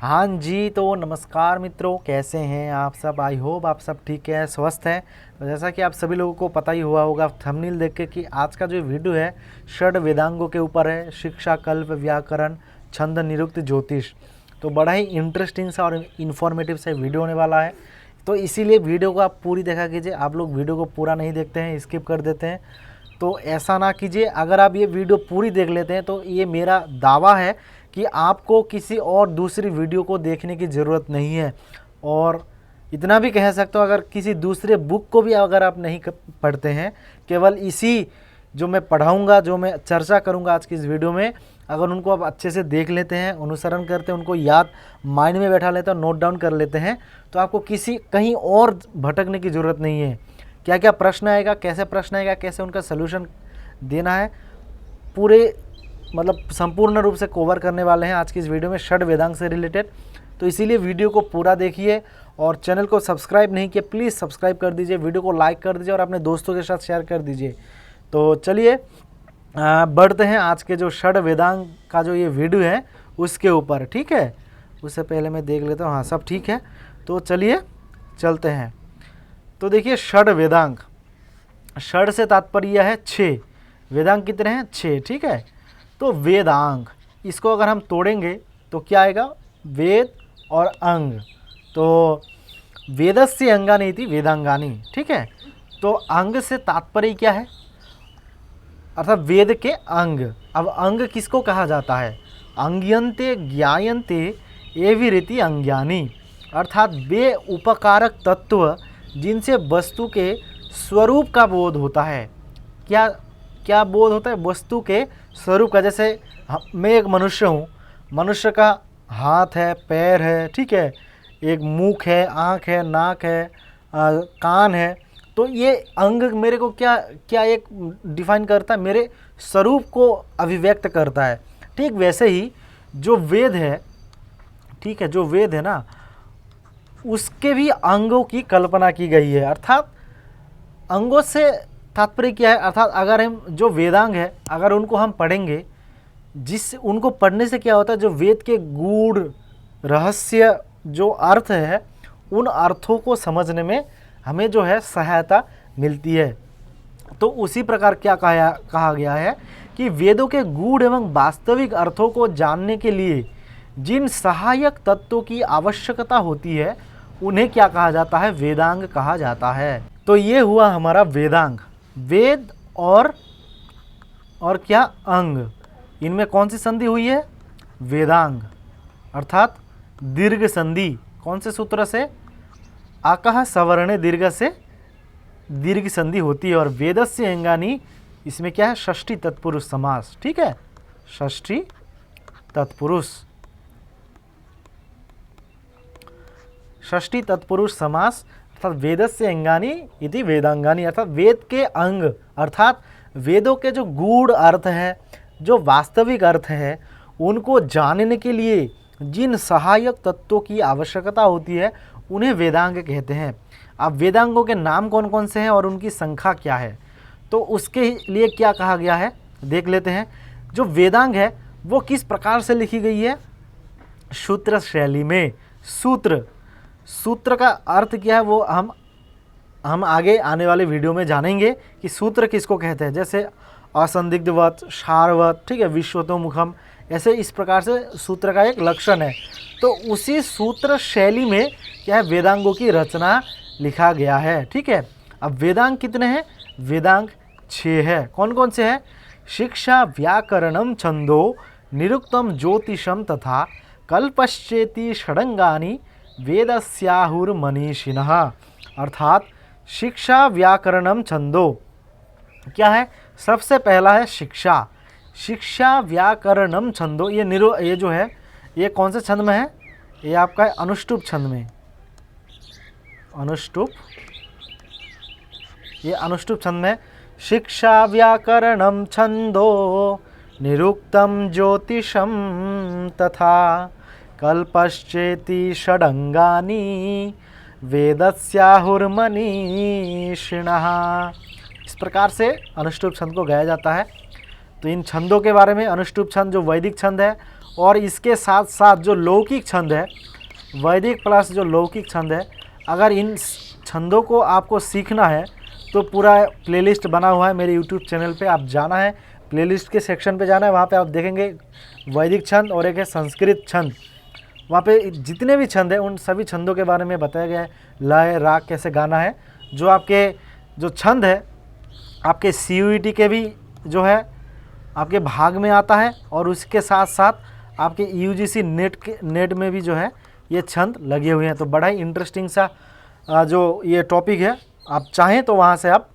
हाँ जी, तो नमस्कार मित्रों, कैसे हैं आप सब। आई होप आप सब ठीक है, स्वस्थ हैं। तो जैसा कि आप सभी लोगों को पता ही हुआ होगा थंबनेल देख के कि आज का जो वीडियो है षड वेदांगों के ऊपर है। शिक्षा, कल्प, व्याकरण, छंद, निरुक्त, ज्योतिष। तो बड़ा ही इंटरेस्टिंग सा और इन्फॉर्मेटिव सा वीडियो होने वाला है। तो इसीलिए वीडियो को आप पूरी देखा कीजिए। आप लोग वीडियो को पूरा नहीं देखते हैं, स्किप कर देते हैं, तो ऐसा ना कीजिए। अगर आप ये वीडियो पूरी देख लेते हैं तो ये मेरा दावा है कि आपको किसी और दूसरी वीडियो को देखने की ज़रूरत नहीं है। और इतना भी कह सकता हूँ, अगर किसी दूसरे बुक को भी अगर आप नहीं पढ़ते हैं, केवल इसी जो मैं पढ़ाऊँगा, जो मैं चर्चा करूँगा आज की इस वीडियो में, अगर उनको आप अच्छे से देख लेते हैं, अनुसरण करते हैं, उनको याद माइंड में बैठा लेते हैं, नोट डाउन कर लेते हैं, तो आपको किसी कहीं और भटकने की ज़रूरत नहीं है। क्या क्या प्रश्न आएगा, कैसे प्रश्न आएगा, कैसे उनका सलूशन देना है, पूरे मतलब संपूर्ण रूप से कवर करने वाले हैं आज की इस वीडियो में षड वेदांग से रिलेटेड। तो इसीलिए वीडियो को पूरा देखिए और चैनल को सब्सक्राइब नहीं किया प्लीज़ सब्सक्राइब कर दीजिए, वीडियो को लाइक कर दीजिए और अपने दोस्तों के साथ शेयर कर दीजिए। तो चलिए बढ़ते हैं आज के जो षड वेदांग का जो ये वीडियो है उसके ऊपर, ठीक है। उससे पहले मैं देख लेता हूँ, हाँ सब ठीक है। तो चलिए चलते हैं। तो देखिए षड वेदांग, षड से तात्पर्य है 6। वेदांग कितने हैं? 6, ठीक है। तो वेदांग, इसको अगर हम तोड़ेंगे तो क्या आएगा? वेद और अंग। तो वेदस्य अंगानि इति वेदांगानि, ठीक है। तो अंग से तात्पर्य क्या है? अर्थात वेद के अंग। अब अंग किसको कहा जाता है? अंग्यन्ते ज्ञायन्ते एवि रीति अंग्यानि, अर्थात वे उपकारक तत्व जिनसे वस्तु के स्वरूप का बोध होता है। क्या क्या बोध होता है? वस्तु के स्वरूप का। जैसे मैं एक मनुष्य हूँ, मनुष्य का हाथ है, पैर है, ठीक है, एक मुख है, आँख है, नाक है, कान है। तो ये अंग मेरे को क्या क्या एक डिफाइन करता है? मेरे स्वरूप को अभिव्यक्त करता है। ठीक वैसे ही जो वेद है, ठीक है, जो वेद है ना, उसके भी अंगों की कल्पना की गई है। अर्थात अंगों से तात्पर्य क्या है? अर्थात अगर हम जो वेदांग है अगर उनको हम पढ़ेंगे, जिस उनको पढ़ने से क्या होता है, जो वेद के गूढ़ रहस्य जो अर्थ है उन अर्थों को समझने में हमें जो है सहायता मिलती है। तो उसी प्रकार क्या कहा गया है कि वेदों के गूढ़ एवं वास्तविक अर्थों को जानने के लिए जिन सहायक तत्वों की आवश्यकता होती है उन्हें क्या कहा जाता है? वेदांग कहा जाता है। तो ये हुआ हमारा वेदांग। वेद और क्या? अंग। इनमें कौन सी संधि हुई है? वेदांग, अर्थात दीर्घ संधि। कौन से सूत्र से? आकः सवर्णे दीर्घ से दीर्घ संधि होती है। और वेदस्य अंगानि, इसमें क्या है? षष्ठी तत्पुरुष समास, ठीक है, षष्ठी तत्पुरुष, षष्ठी तत्पुरुष समास। अर्थात वेदस्य अंगानि इति वेदांगानि, अर्थात वेद के अंग, अर्थात वेदों के जो गूढ़ अर्थ है, जो वास्तविक अर्थ है, उनको जानने के लिए जिन सहायक तत्वों की आवश्यकता होती है उन्हें वेदांग कहते हैं। अब वेदांगों के नाम कौन कौन से हैं और उनकी संख्या क्या है, तो उसके लिए क्या कहा गया है देख लेते हैं। जो वेदांग है वो किस प्रकार से लिखी गई है? सूत्र शैली में। सूत्र का अर्थ क्या है वो हम आगे आने वाले वीडियो में जानेंगे कि सूत्र किसको कहते हैं। जैसे असंदिग्धवत, सारवत, ठीक है, विश्वतोमुखम, ऐसे इस प्रकार से सूत्र का एक लक्षण है। तो उसी सूत्र शैली में क्या है? वेदांगों की रचना लिखा गया है, ठीक है। अब वेदांग कितने हैं? वेदांग 6 है। कौन कौन से हैं? शिक्षा, व्याकरणम, छंदो, निरुक्तम, ज्योतिषम तथा कल्पश्चेति षडंगानि वेदस्याहुर्मनीषिणः। अर्थात शिक्षा, व्याकरणम, छंदो क्या है? सबसे पहला है शिक्षा। शिक्षा, व्याकरणम, छंदो, ये जो है ये कौन से छंद में है? ये आपका है अनुष्टुप छंद में। अनुष्टुप, ये अनुष्टुप छंद में। शिक्षा, व्याकरणम, छंदो, निरुक्तम, ज्योतिषम तथा कल्पश्चेति षडंगानि वेदस्याहुर्मनीषिणः। इस प्रकार से अनुष्टुप छंद को गाया जाता है। तो इन छंदों के बारे में, अनुष्टुप छंद जो वैदिक छंद है और इसके साथ साथ जो लौकिक छंद है, वैदिक प्लस जो लौकिक छंद है, अगर इन छंदों को आपको सीखना है तो पूरा प्लेलिस्ट बना हुआ है मेरे यूट्यूब चैनल पे। आप जाना है, प्लेलिस्ट के सेक्शन पे जाना है, वहाँ पे आप देखेंगे वैदिक छंद और एक है संस्कृत छंद। वहाँ पे जितने भी छंद हैं उन सभी छंदों के बारे में बताया गया है, लय राग कैसे गाना है। जो आपके जो छंद है आपके CUET के भी जो है आपके भाग में आता है, और उसके साथ साथ आपके UGC नेट में भी जो है ये छंद लगे हुए हैं। तो बड़ा ही इंटरेस्टिंग सा जो ये टॉपिक है, आप चाहें तो वहाँ से आप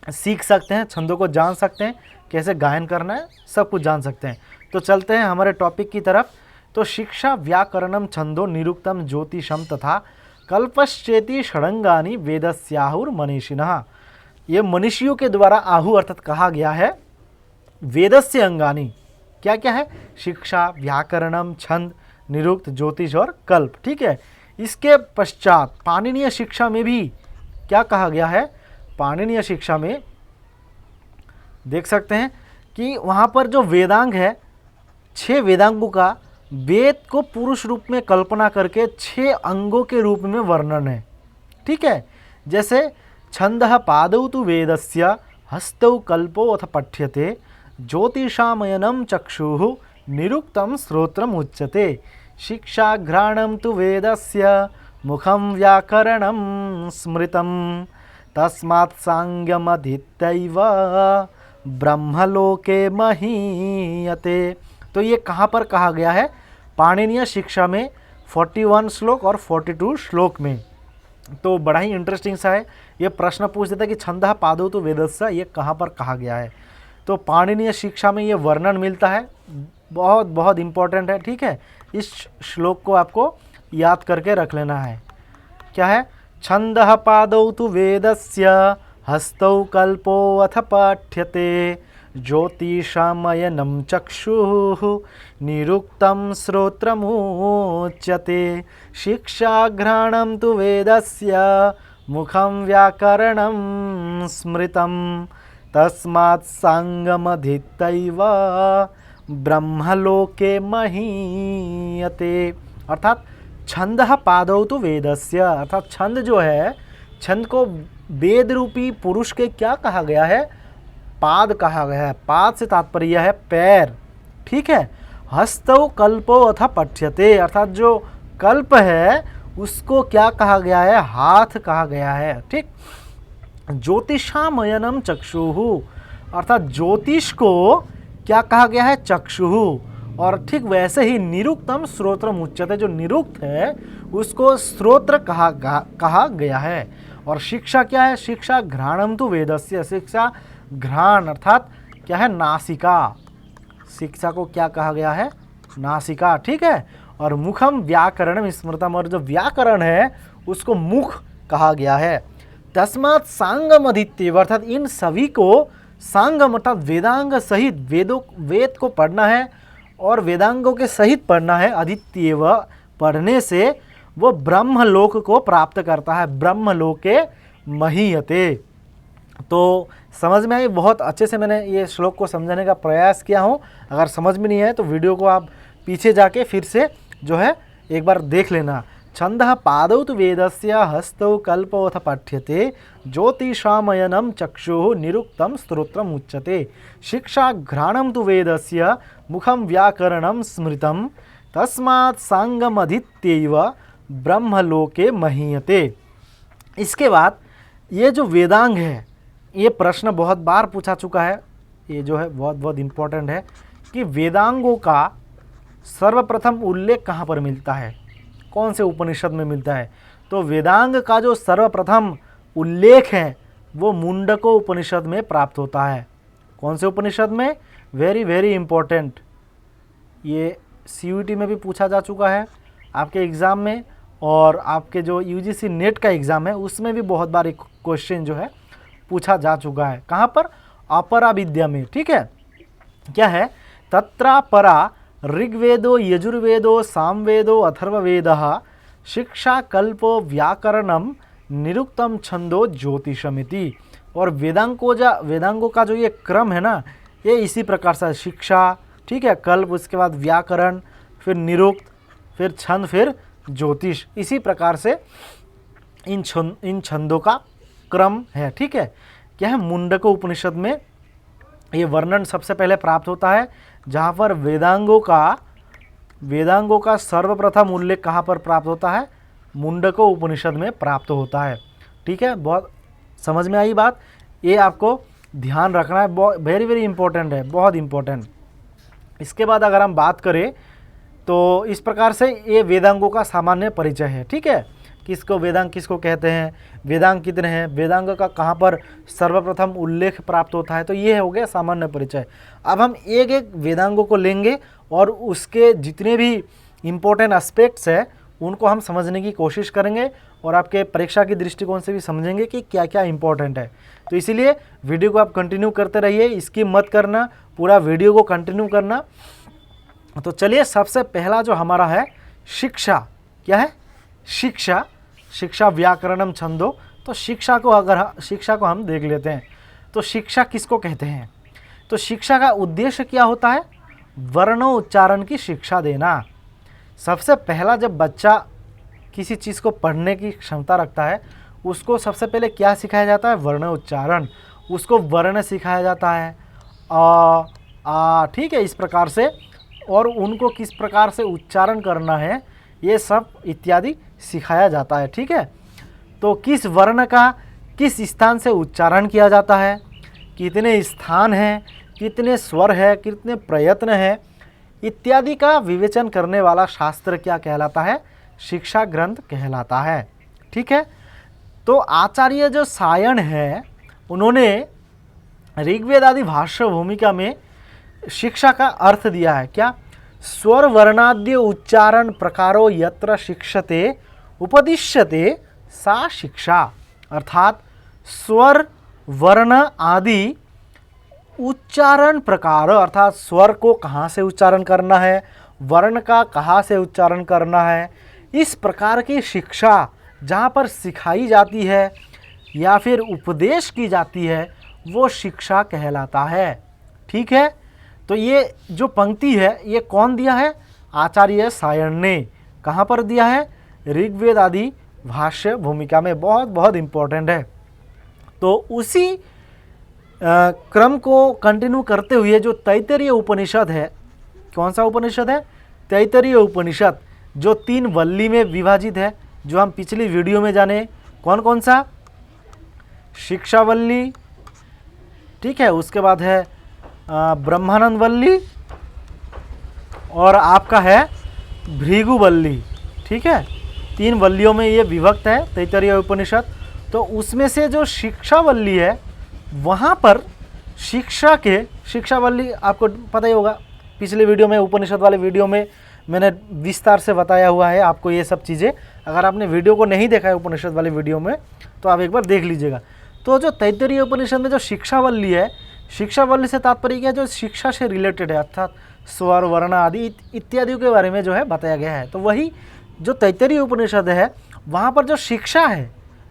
सीख सकते हैं, छंदों को जान सकते हैं, कैसे गायन करना है, सब कुछ जान सकते हैं। तो चलते हैं हमारे टॉपिक की तरफ। तो शिक्षा व्याकरणम छंदो निरुक्तम ज्योतिषम तथा कल्पश्चेति षडंगानि वेदस्याहुर मनीषिणः। ये मनीषियों के द्वारा आहु अर्थात कहा गया है वेदस्य अंगानि। क्या क्या है? शिक्षा, व्याकरणम, छंद, निरुक्त, ज्योतिष और कल्प। ठीक है। इसके पश्चात पाणिनीय शिक्षा में भी क्या कहा गया है? पाणिनीय शिक्षा में देख सकते हैं कि वहाँ पर जो वेदांग है, 6 वेदांगों का वेद को पुरुष रूप में कल्पना करके 6 अंगों के रूप में वर्णन है। ठीक है। जैसे छंदः पादौ तु वेदस्य हस्तौ कल्पो अथ पठ्यते ज्योतिषामयनं चक्षुः निरुक्तं श्रोत्रम् उच्यते शिक्षा घ्राणं तु वेदस्य मुखं व्याकरणं स्मृतं तस्मात् सांगमधीत्यैव ब्रह्मलोके महीयते। तो ये कहाँ पर कहा गया है? पाणिनीय शिक्षा में 41 श्लोक और 42 श्लोक में। तो बड़ा ही इंटरेस्टिंग सा है। ये प्रश्न पूछ देता है कि छंदः पादौ तु वेदस्य ये कहाँ पर कहा गया है। तो पाणिनीय शिक्षा में ये वर्णन मिलता है, बहुत बहुत इम्पोर्टेंट है। ठीक है। इस श्लोक को आपको याद करके रख लेना है। क्या है? छंदः पादौ तु वेदस्य हस्तौ कल्पो अथ पाठ्यते ज्योतिषामयनं चक्षुः निरुक्तं श्रोत्रमुच्यते शिक्षा घ्राणं तु वेदस्य मुखं व्याकरणं स्मृतं तस्मात् सांगमधीत्यैव ब्रह्मलोके महीयते। अर्थात छंदः पादौ तु वेदस्य, अर्थात छंद जो है, छंद को वेद रूपी पुरुष के क्या कहा गया है? पाद कहा गया है। पाद से तात्पर्य है पैर। ठीक है। हस्तौ कल्पो अथ पठ्यते, अर्थात जो कल्प है उसको क्या कहा गया है? हाथ कहा गया है। ठीक। ज्योतिषामयनम चक्षुः, अर्थात ज्योतिष को क्या कहा गया है? चक्षुः। और ठीक वैसे ही निरुक्तम श्रोत्रम उच्यते, जो निरुक्त है उसको श्रोत्र कहा गया है। और शिक्षा क्या है? शिक्षा घ्राणम तु वेदस्य, शिक्षा घ्राण अर्थात क्या है? नासिका। शिक्षा को क्या कहा गया है? नासिका। ठीक है। और मुखम व्याकरणम स्मृतम, और जो व्याकरण है उसको मुख कहा गया है। तस्मात् सांगम अधीत्यैव, अर्थात इन सभी को सांगम अर्थात वेदांग सहित वेद को पढ़ना है और वेदांगों के सहित पढ़ना है। अधीत्यैव पढ़ने से वो ब्रह्मलोक को प्राप्त करता है। ब्रह्मलोके महीयते। तो समझ में आई? बहुत अच्छे से मैंने ये श्लोक को समझाने का प्रयास किया हूँ। अगर समझ में नहीं है तो वीडियो को आप पीछे जाके फिर से जो है एक बार देख लेना। छंदः पादौ तु वेदस्य हस्तौ कल्पो अथ पठ्यते ज्योतिषामयनं चक्षुः निरुक्तं श्रोत्रम् उच्यते शिक्षा घ्राणं तु वेदस्य मुखं व्याकरणं स्मृतं तस्मात् सांगमधीत्यैव ब्रह्मलोके महीयते। इसके बाद ये जो वेदांग है, ये प्रश्न बहुत बार पूछा चुका है, ये जो है बहुत बहुत इम्पोर्टेंट है कि वेदांगों का सर्वप्रथम उल्लेख कहाँ पर मिलता है, कौन से उपनिषद में मिलता है? तो वेदांग का जो सर्वप्रथम उल्लेख है वो मुंडको उपनिषद में प्राप्त होता है। कौन से उपनिषद में? Very very important. ये CUET में भी पूछा जा चुका है आपके एग्ज़ाम में, और आपके जो UGC नेट का एग्ज़ाम है उसमें भी बहुत बार एक क्वेश्चन जो है पूछा जा चुका है। कहाँ पर? अपरा विद्या में। ठीक है। क्या है? तत्रा परा ऋग्वेदो यजुर्वेदो सामवेदो अथर्ववेदः शिक्षा कल्पो व्याकरणम निरुक्तम छंदो ज्योतिषमिति। और वेदांगों का जो ये क्रम है ना, ये इसी प्रकार से शिक्षा, ठीक है, कल्प, उसके बाद व्याकरण, फिर निरुक्त, फिर छंद, फिर ज्योतिष। इसी प्रकार से इन छंदों का क्रम है। ठीक है, क्या है, मुंडक उपनिषद में ये वर्णन सबसे पहले प्राप्त होता है, जहाँ पर वेदांगों का सर्वप्रथम उल्लेख कहाँ पर प्राप्त होता है, मुंडको उपनिषद में प्राप्त होता है। ठीक है, बहुत समझ में आई बात, ये आपको ध्यान रखना है, वेरी वेरी इंपॉर्टेंट है, बहुत इंपॉर्टेंट। इसके बाद अगर हम बात करें तो इस प्रकार से ये वेदांगों का सामान्य परिचय है। ठीक है, किसको वेदांग किसको कहते हैं, वेदांग कितने हैं, वेदांग का कहाँ पर सर्वप्रथम उल्लेख प्राप्त होता है, तो ये हो गया सामान्य परिचय। अब हम एक एक वेदांगों को लेंगे और उसके जितने भी इम्पोर्टेंट एस्पेक्ट्स हैं उनको हम समझने की कोशिश करेंगे और आपके परीक्षा की दृष्टिकोण से भी समझेंगे कि क्या क्या इम्पोर्टेंट है। तो इसीलिए वीडियो को आप कंटिन्यू करते रहिए, स्किप मत करना, पूरा वीडियो को कंटिन्यू करना। तो चलिए, सबसे पहला जो हमारा है शिक्षा, क्या है, शिक्षा व्याकरणम छंदो। तो शिक्षा को हम देख लेते हैं। तो शिक्षा किसको कहते हैं, तो शिक्षा का उद्देश्य क्या होता है, वर्णोच्चारण की शिक्षा देना। सबसे पहला जब बच्चा किसी चीज़ को पढ़ने की क्षमता रखता है, उसको सबसे पहले क्या सिखाया जाता है, वर्णोच्चारण। उसको वर्ण सिखाया जाता है, आ, ठीक है, इस प्रकार से, और उनको किस प्रकार से उच्चारण करना है ये सब इत्यादि सिखाया जाता है। ठीक है, तो किस वर्ण का किस स्थान से उच्चारण किया जाता है, कितने स्थान हैं, कितने स्वर है, कितने प्रयत्न है, इत्यादि का विवेचन करने वाला शास्त्र क्या कहलाता है, शिक्षा ग्रंथ कहलाता है। ठीक है, तो आचार्य जो सायण है उन्होंने ऋग्वेद आदि भाष्य भूमिका में शिक्षा का अर्थ दिया है, क्या, स्वर वर्णाद्य उच्चारण प्रकारो यत्र शिक्षते उपदिश्यते सा शिक्षा। अर्थात स्वर वर्ण आदि उच्चारण प्रकार, अर्थात स्वर को कहाँ से उच्चारण करना है, वर्ण का कहाँ से उच्चारण करना है, इस प्रकार की शिक्षा जहाँ पर सिखाई जाती है या फिर उपदेश की जाती है वो शिक्षा कहलाता है। ठीक है, तो ये जो पंक्ति है ये कौन दिया है, आचार्य सायण ने। कहाँ पर दिया है, ऋग्वेद आदि भाष्य भूमिका में। बहुत बहुत इम्पोर्टेंट है। तो उसी क्रम को कंटिन्यू करते हुए जो तैत्तिरीय उपनिषद है, कौन सा उपनिषद है, तैत्तिरीय उपनिषद, जो 3 वल्ली में विभाजित है, जो हम पिछली वीडियो में जाने, कौन कौन सा, शिक्षावल्ली, ठीक है, उसके बाद है ब्रह्मानंद वल्ली और आपका है भृगुवल्ली। ठीक है, 3 वल्लियों में ये विभक्त है तैत्तिरीय उपनिषद। तो उसमें से जो शिक्षावल्ली है वहाँ पर शिक्षावल्ली आपको पता ही होगा, पिछले वीडियो में, उपनिषद वाले वीडियो में मैंने विस्तार से बताया हुआ है आपको ये सब चीज़ें। अगर आपने वीडियो को नहीं देखा है उपनिषद वाले वीडियो में तो आप एक बार देख लीजिएगा। तो जो तैत्तिरीय उपनिषद में जो शिक्षावल्ली है, शिक्षावल्ली से तात्पर्य क्या है, जो शिक्षा से रिलेटेड है, अर्थात स्वर वर्ण आदि इत्यादि के बारे में जो है बताया गया है। तो वही जो तैत्तिरीय उपनिषद है वहाँ पर जो शिक्षा है,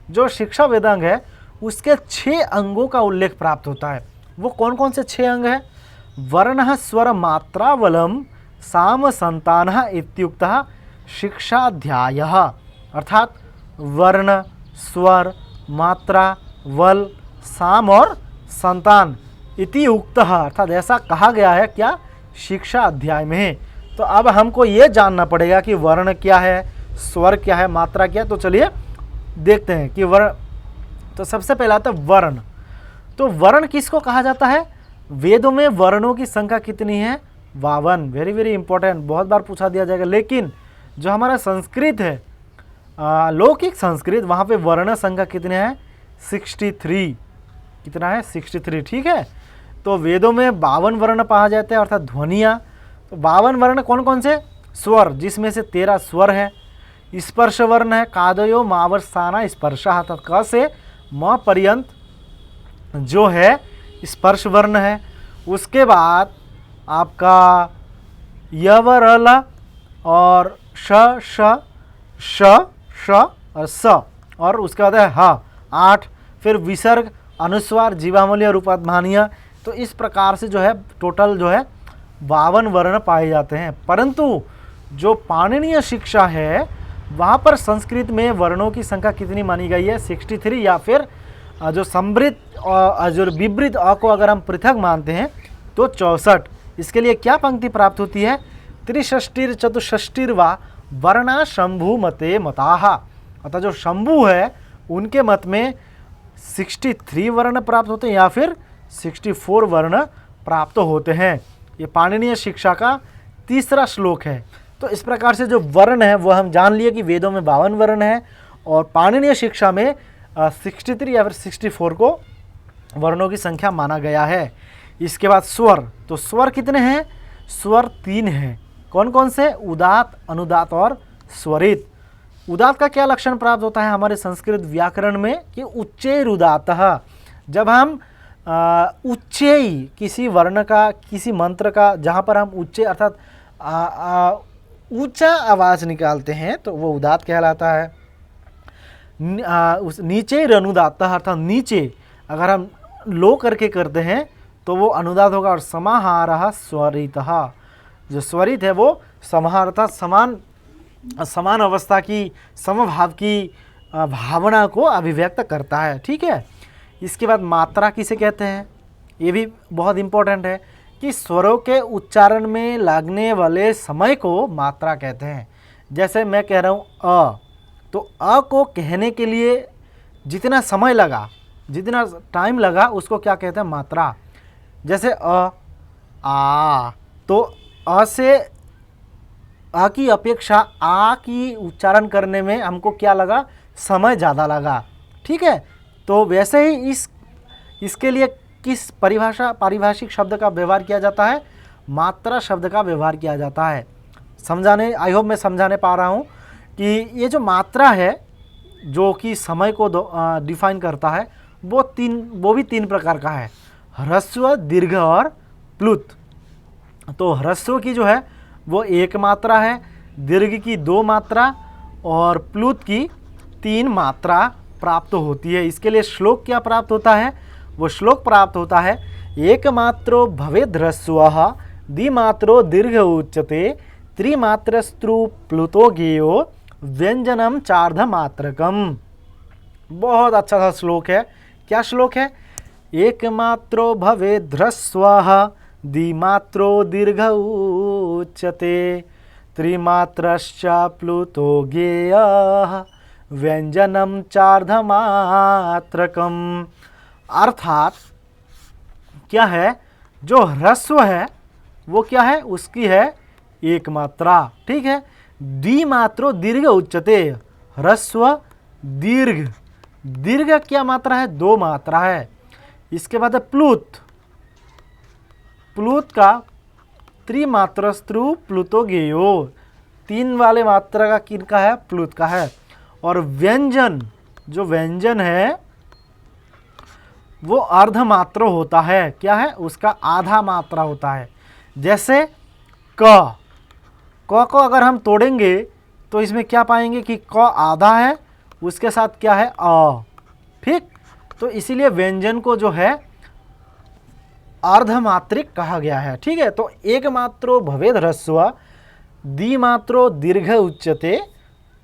जो शिक्षा वेदांग है, उसके 6 अंगों का उल्लेख प्राप्त होता है। वो कौन कौन से 6 अंग हैं, वर्ण स्वर मात्रा वलम साम संतान इत्युक्तः शिक्षाध्यायः। अर्थात वर्ण स्वर मात्रा वल साम और संतान इति उक्तः, अर्थात ऐसा कहा गया है, क्या, शिक्षा अध्याय में। तो अब हमको ये जानना पड़ेगा कि वर्ण क्या है, स्वर क्या है, मात्रा क्या है। तो चलिए देखते हैं कि वर्ण, तो सबसे पहला आता है वर्ण। तो वर्ण किसको कहा जाता है, वेदों में वर्णों की संख्या कितनी है, 52। वेरी वेरी इंपॉर्टेंट, बहुत बार पूछा दिया जाएगा। लेकिन जो हमारा संस्कृत है, लौकिक संस्कृत, वहाँ पे वर्ण संख्या कितने हैं, 63। कितना है, 63। ठीक है, तो वेदों में 52 वर्ण पाए जाते हैं, अर्थात ध्वनियाँ। तो 52 वर्ण कौन कौन से, स्वर, जिसमें से 13 स्वर है, स्पर्श वर्ण है, कादयो मावर्साना स्पर्श, अर्थात क से म पर्यंत जो है स्पर्श वर्ण है। उसके बाद आपका यवरल और श और स, और उसके बाद है ह, 8। फिर विसर्ग, अनुस्वार, जीवामूली और उपाध्मानियाँ। तो इस प्रकार से जो है टोटल जो है 52 वर्ण पाए जाते हैं, परंतु जो पाणिनीय शिक्षा है वहाँ पर संस्कृत में वर्णों की संख्या कितनी मानी गई है? 63, या फिर जो समृद्ध और जो विवृत अ को अगर हम पृथक मानते हैं तो 64। इसके लिए क्या पंक्ति प्राप्त होती है? त्रिषष्टिर चतुष्षष्टिर्वा वर्णा शंभु मते मताः, अर्थात जो शंभु है उनके मत में 63 वर्ण प्राप्त होते हैं या फिर 64 वर्ण प्राप्त होते हैं। ये पाणिनीय शिक्षा का तीसरा श्लोक है। तो इस प्रकार से जो वर्ण है वो हम जान लिए कि वेदों में 52 वर्ण है और पाणिनीय शिक्षा में 63 या फिर 64 को वर्णों की संख्या माना गया है। इसके बाद स्वर, तो स्वर कितने हैं? स्वर 3 हैं। कौन कौन से? उदात, अनुदात और स्वरित। उदात का क्या लक्षण प्राप्त होता है हमारे संस्कृत व्याकरण में? कि उच्चैरुदातः, जब हम उच्चै किसी वर्ण का, किसी मंत्र का, जहाँ पर हम उच्चै अर्थात ऊंचा आवाज़ निकालते हैं तो वो उदात कहलाता है। उस नीचे अनुदातः अर्थात नीचे अगर हम लो करके करते हैं तो वो अनुदात होगा। और समाहारः स्वरितः, जो स्वरित है वो समाहार अर्थात समान अवस्था की, समभाव की भावना को अभिव्यक्त करता है। ठीक है। इसके बाद मात्रा किसे कहते हैं? ये भी बहुत इंपॉर्टेंट है कि स्वरों के उच्चारण में लगने वाले समय को मात्रा कहते हैं। जैसे मैं कह रहा हूँ अ, तो अ को कहने के लिए जितना समय लगा, जितना टाइम लगा, उसको क्या कहते हैं? मात्रा। जैसे आ, तो अ से आ की अपेक्षा आ की उच्चारण करने में हमको क्या लगा? समय ज़्यादा लगा। ठीक है। तो वैसे ही इसके लिए किस पारिभाषिक शब्द का व्यवहार किया जाता है? मात्रा शब्द का व्यवहार किया जाता है। समझाने, आई होप मैं समझाने पा रहा हूँ कि ये जो मात्रा है जो कि समय को डिफाइन करता है वो भी 3 प्रकार का है, ह्रस्व, दीर्घ और प्लुत। तो ह्रस्व की जो है वो 1 मात्रा है, दीर्घ की 2 मात्रा और प्लुत की 3 मात्रा प्राप्त होती है। इसके लिए श्लोक क्या प्राप्त होता है? वो श्लोक प्राप्त होता है एकमात्रो भवेद् ह्रस्वः द्विमात्रो दीर्घ उच्यते त्रिमात्रस्तु प्लुतो गेयो व्यंजनम चार्धमात्रकम। बहुत अच्छा सा श्लोक है। क्या श्लोक है? एकमात्रो भवेद् ह्रस्वः द्विमात्रो दीर्घ उच्यते त्रिमात्रश्च प्लुतो गेयः व्यंजनम चार्धमात्रकम। अर्थात क्या है? जो ह्रस्व है वो क्या है? उसकी है 1 मात्रा। ठीक है। द्विमात्रो दीर्घ उच्यते, ह्रस्व दीर्घ, दीर्घ क्या मात्रा है? 2 मात्रा है। इसके बाद है प्लुत, प्लुत का त्रिमात्रस्तु प्लुतो गेयो, 3 वाले मात्रा का किनका है? प्लुत का है। और व्यंजन, जो व्यंजन है वो अर्धमात्र होता है। क्या है? उसका आधा मात्रा होता है। जैसे क को अगर हम तोड़ेंगे तो इसमें क्या पाएंगे कि क आधा है, उसके साथ क्या है? अ। ठीक। तो इसीलिए व्यंजन को जो है अर्धमात्रिक कहा गया है। ठीक है। तो एकमात्रो भवेद् ह्रस्व द्विमात्रो दीर्घ उच्यते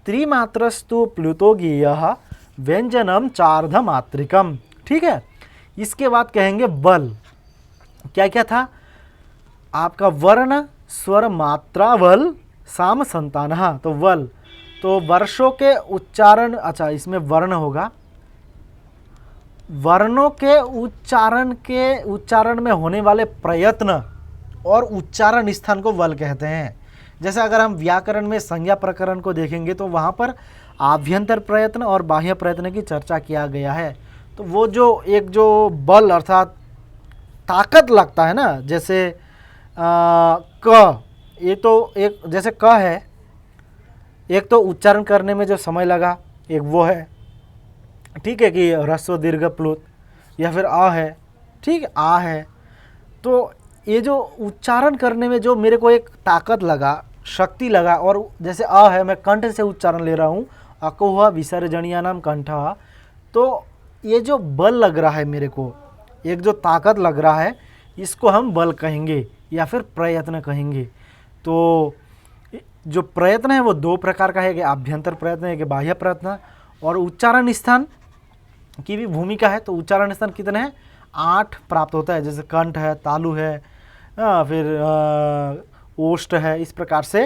त्रिमात्रस्तु प्लुतो गेयः व्यंजनम चार्धमात्रिकम। ठीक है। इसके बाद कहेंगे बल। क्या क्या था आपका? वर्ण, स्वर, मात्रा, बल, साम, संतानः। तो बल, तो वर्षों के उच्चारण, अच्छा इसमें वर्ण होगा, वर्णों के उच्चारण में होने वाले प्रयत्न और उच्चारण स्थान को बल कहते हैं। जैसे अगर हम व्याकरण में संज्ञा प्रकरण को देखेंगे तो वहाँ पर आभ्यंतर प्रयत्न और बाह्य प्रयत्न की चर्चा किया गया है। तो वो जो बल अर्थात ताकत लगता है ना, जैसे क, ये तो एक जैसे क है, एक तो उच्चारण करने में जो समय लगा, एक वो है। ठीक है कि ह्रस्व दीर्घ प्लुत, या फिर आ है। ठीक, आ है। तो ये जो उच्चारण करने में जो मेरे को एक ताकत लगा, शक्ति लगा, और जैसे अ है, मैं कंठ से उच्चारण ले रहा हूँ, अकोह विसर्जनीयानाम कंठः, तो ये जो बल लग रहा है मेरे को, एक जो ताकत लग रहा है, इसको हम बल कहेंगे। या फिर प्रयत्न कहेंगे। तो जो प्रयत्न है वो दो प्रकार का है, कि आभ्यंतर प्रयत्न है कि बाह्य प्रयत्न, और उच्चारण स्थान की भी भूमिका है। तो उच्चारण स्थान कितने हैं? 8 प्राप्त होता है, जैसे कंठ है, तालु है, फिर ओष्ठ है, इस प्रकार से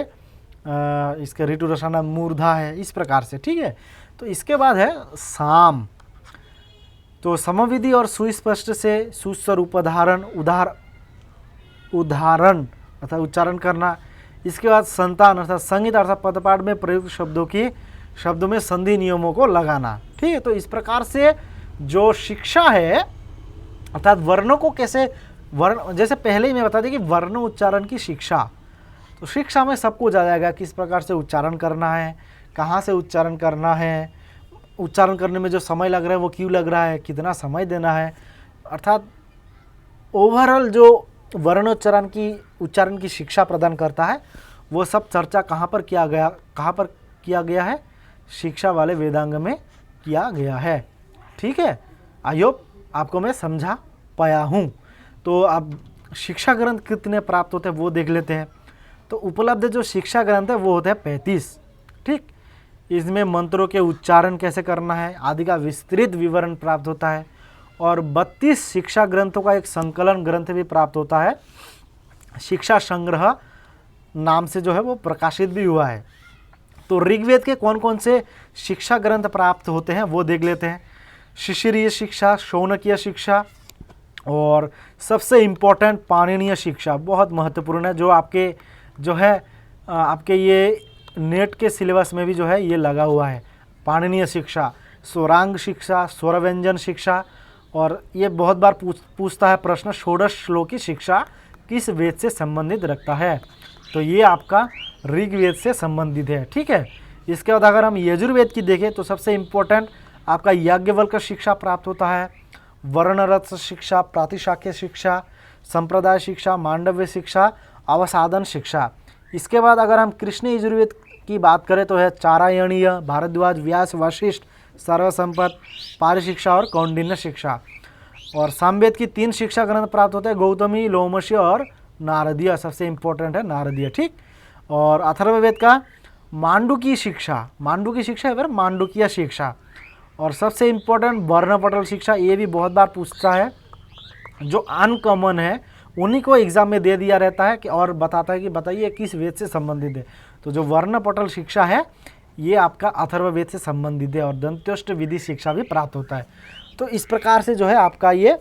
इसके ऋतु रसाना मूर्धा है, इस प्रकार से, ठीक है। तो इसके बाद है साम। तो समविधि और सुस्पष्ट से सुस्वर उदाहरण अर्थात उच्चारण करना। इसके बाद संतान अर्थात संगीत अर्थात पदपाठ में प्रयुक्त शब्दों में संधि नियमों को लगाना, ठीक है। तो इस प्रकार से जो शिक्षा है अर्थात वर्णों को कैसे जैसे पहले ही मैं बता दी कि वर्ण उच्चारण की शिक्षा, तो शिक्षा में सब कुछ आ जाएगा, किस प्रकार से उच्चारण करना है, कहाँ से उच्चारण करना है, उच्चारण करने में जो समय लग रहा है वो क्यों लग रहा है, कितना समय देना है, अर्थात ओवरऑल जो वर्णोच्चारण की शिक्षा प्रदान करता है, वो सब चर्चा कहाँ पर किया गया है? शिक्षा वाले वेदांग में किया गया है, ठीक है। आई होप आपको मैं समझा पाया हूँ। तो अब शिक्षा ग्रंथ कितने प्राप्त होते हैं वो देख लेते हैं। तो उपलब्ध जो शिक्षा ग्रंथ है वो होते हैं 35, ठीक। इसमें मंत्रों के उच्चारण कैसे करना है आदि का विस्तृत विवरण प्राप्त होता है, और 32 शिक्षा ग्रंथों का एक संकलन ग्रंथ भी प्राप्त होता है, शिक्षा संग्रह नाम से जो है वो प्रकाशित भी हुआ है। तो ऋग्वेद के कौन कौन से शिक्षा ग्रंथ प्राप्त होते हैं वो देख लेते हैं। शिशिरीय शिक्षा, शौनकीय शिक्षा, और सबसे इम्पोर्टेंट पाणिनीय शिक्षा, बहुत महत्वपूर्ण है, जो आपके ये नेट के सिलेबस में भी जो है ये लगा हुआ है। पाणिनीय शिक्षा, स्वरांग शिक्षा, स्वर व्यंजन शिक्षा, और ये बहुत बार पूछता है प्रश्न, षोडश श्लोकी शिक्षा किस वेद से संबंधित रखता है? तो ये आपका ऋग्वेद से संबंधित है, ठीक है। इसके बाद अगर हम यजुर्वेद की देखें तो सबसे इम्पोर्टेंट आपका याज्ञवल्क्य शिक्षा प्राप्त होता है, वर्णरथ शिक्षा, प्रातिशाख्य शिक्षा, संप्रदाय शिक्षा, मांडव्य शिक्षा, अवसाधन शिक्षा। इसके बाद अगर हम कृष्ण यजुर्वेद की बात करें तो है चारायणीय, भारद्वाज, व्यास, वशिष्ठ, सर्वसंपत, पारिशिक्षा और कौंडिन्य शिक्षा। और सामवेद की 3 शिक्षा ग्रंथ प्राप्त होते हैं, गौतमी, लोमशी और नारदीय, सबसे इम्पोर्टेंट है नारदीय, ठीक। और अथर्ववेद का मांडुकी शिक्षा है फिर मांडुकीय शिक्षा। और सबसे इम्पोर्टेंट वर्णपटल शिक्षा, ये भी बहुत बार पूछता है, जो अनकॉमन है उन्हीं को एग्जाम में दे दिया रहता है कि और बताता है कि बताइए किस वेद से संबंधित है। तो जो वर्णपटल शिक्षा है ये आपका अथर्ववेद से संबंधित है, और दंत्योष्ट विधि शिक्षा भी प्राप्त होता है। तो इस प्रकार से जो है आपका ये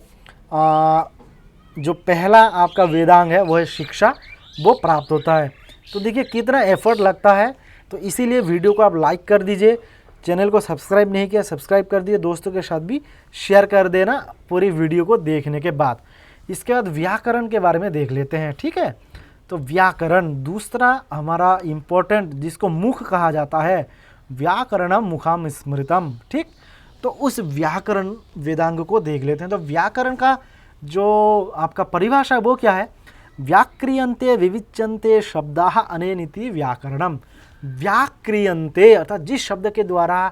जो पहला आपका वेदांग है वो है शिक्षा, वो प्राप्त होता है। तो देखिए कितना एफर्ट लगता है, तो इसीलिए वीडियो को आप लाइक कर दीजिए, चैनल को सब्सक्राइब नहीं किया सब्सक्राइब कर दिए, दोस्तों के साथ भी शेयर कर देना पूरी वीडियो को देखने के बाद। इसके बाद व्याकरण के बारे में देख लेते हैं, ठीक है। तो व्याकरण दूसरा हमारा इम्पोर्टेंट, जिसको मुख कहा जाता है, व्याकरणम मुखाम स्मृतम, ठीक। तो उस व्याकरण वेदांग को देख लेते हैं। तो व्याकरण का जो आपका परिभाषा है वो क्या है? व्याक्रियन्ते विविच्यन्ते शब्दाः अनेनिति व्याकरणम। व्याक्रियन्ते अर्थात जिस शब्द के द्वारा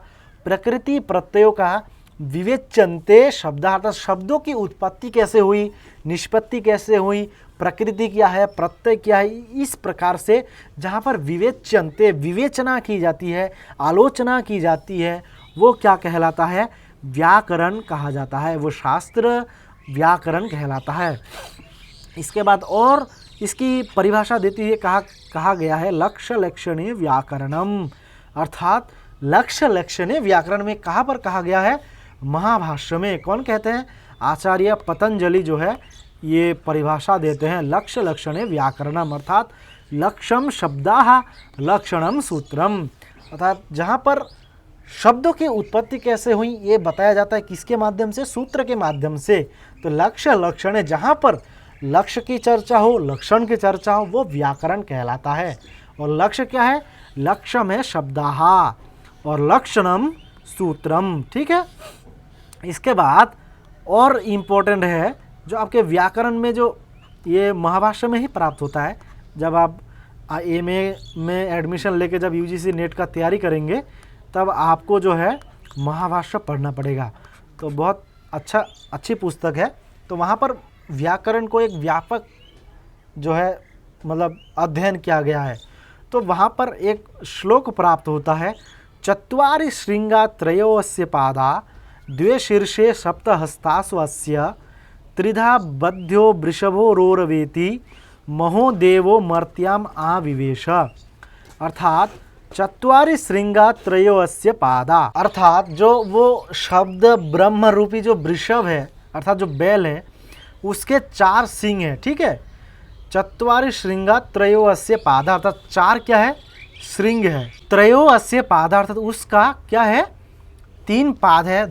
प्रकृति प्रत्ययों का विवेच्यन्ते शब्द अर्थात शब्दों की उत्पत्ति कैसे हुई, निष्पत्ति कैसे हुई, प्रकृति क्या है, प्रत्यय क्या है, इस प्रकार से जहाँ पर विवेच्यन्ते विवेचना की जाती है, आलोचना की जाती है, वो क्या कहलाता है? व्याकरण कहा जाता है, वो शास्त्र व्याकरण कहलाता है। इसके बाद और इसकी परिभाषा देती है, कहा गया है लक्ष्य लक्षणीय व्याकरणम, अर्थात लक्ष्य लक्षणीय व्याकरण में कहाँ पर कहा गया है? महाभाष्य में। कौन कहते हैं? आचार्य पतंजलि जो है ये परिभाषा देते हैं लक्ष्य लक्षणीय व्याकरणम, अर्थात लक्ष्यम शब्दाः लक्षणम सूत्रम, अर्थात जहाँ पर शब्दों की उत्पत्ति कैसे हुई ये बताया जाता है, किसके माध्यम से? सूत्र के माध्यम से। तो लक्ष्य लक्षण है, जहाँ पर लक्ष्य की चर्चा हो, लक्षण की चर्चा हो, वो व्याकरण कहलाता है। और लक्ष्य क्या है? लक्ष्यम है शब्दाः और लक्षणम सूत्रम, ठीक है। इसके बाद और इम्पोर्टेंट है जो आपके व्याकरण में, जो ये महाभाष्य में ही प्राप्त होता है। जब आप एमए में एडमिशन लेके जब यूजीसी नेट का तैयारी करेंगे तब आपको जो है महाभाष्य पढ़ना पड़ेगा। तो बहुत अच्छी पुस्तक है। तो वहाँ पर व्याकरण को एक व्यापक जो है मतलब अध्ययन किया गया है। तो वहाँ पर एक श्लोक प्राप्त होता है, चत्वारि श्रृंगा त्रयोऽस्य पादा द्वे शीर्षे सप्तहस्तासु अस्य त्रिधा बध्यो वृषभो रोरवेति महो देवो मर्त्याम आविवेश। अर्थात चत्वारि श्रृंगा त्रयोऽस्य पादा, अर्थात जो वो शब्द ब्रह्म रूपी जो वृषभ है अर्थात जो बैल है उसके 4 सिंग हैं। ठीक है, चत्वारि श्रृंगा त्रयोऽस्य पादा अर्थात 4 क्या है, श्रृंग है। त्रयोऽस्य पादा अर्थात उसका क्या है, 3 पाद है,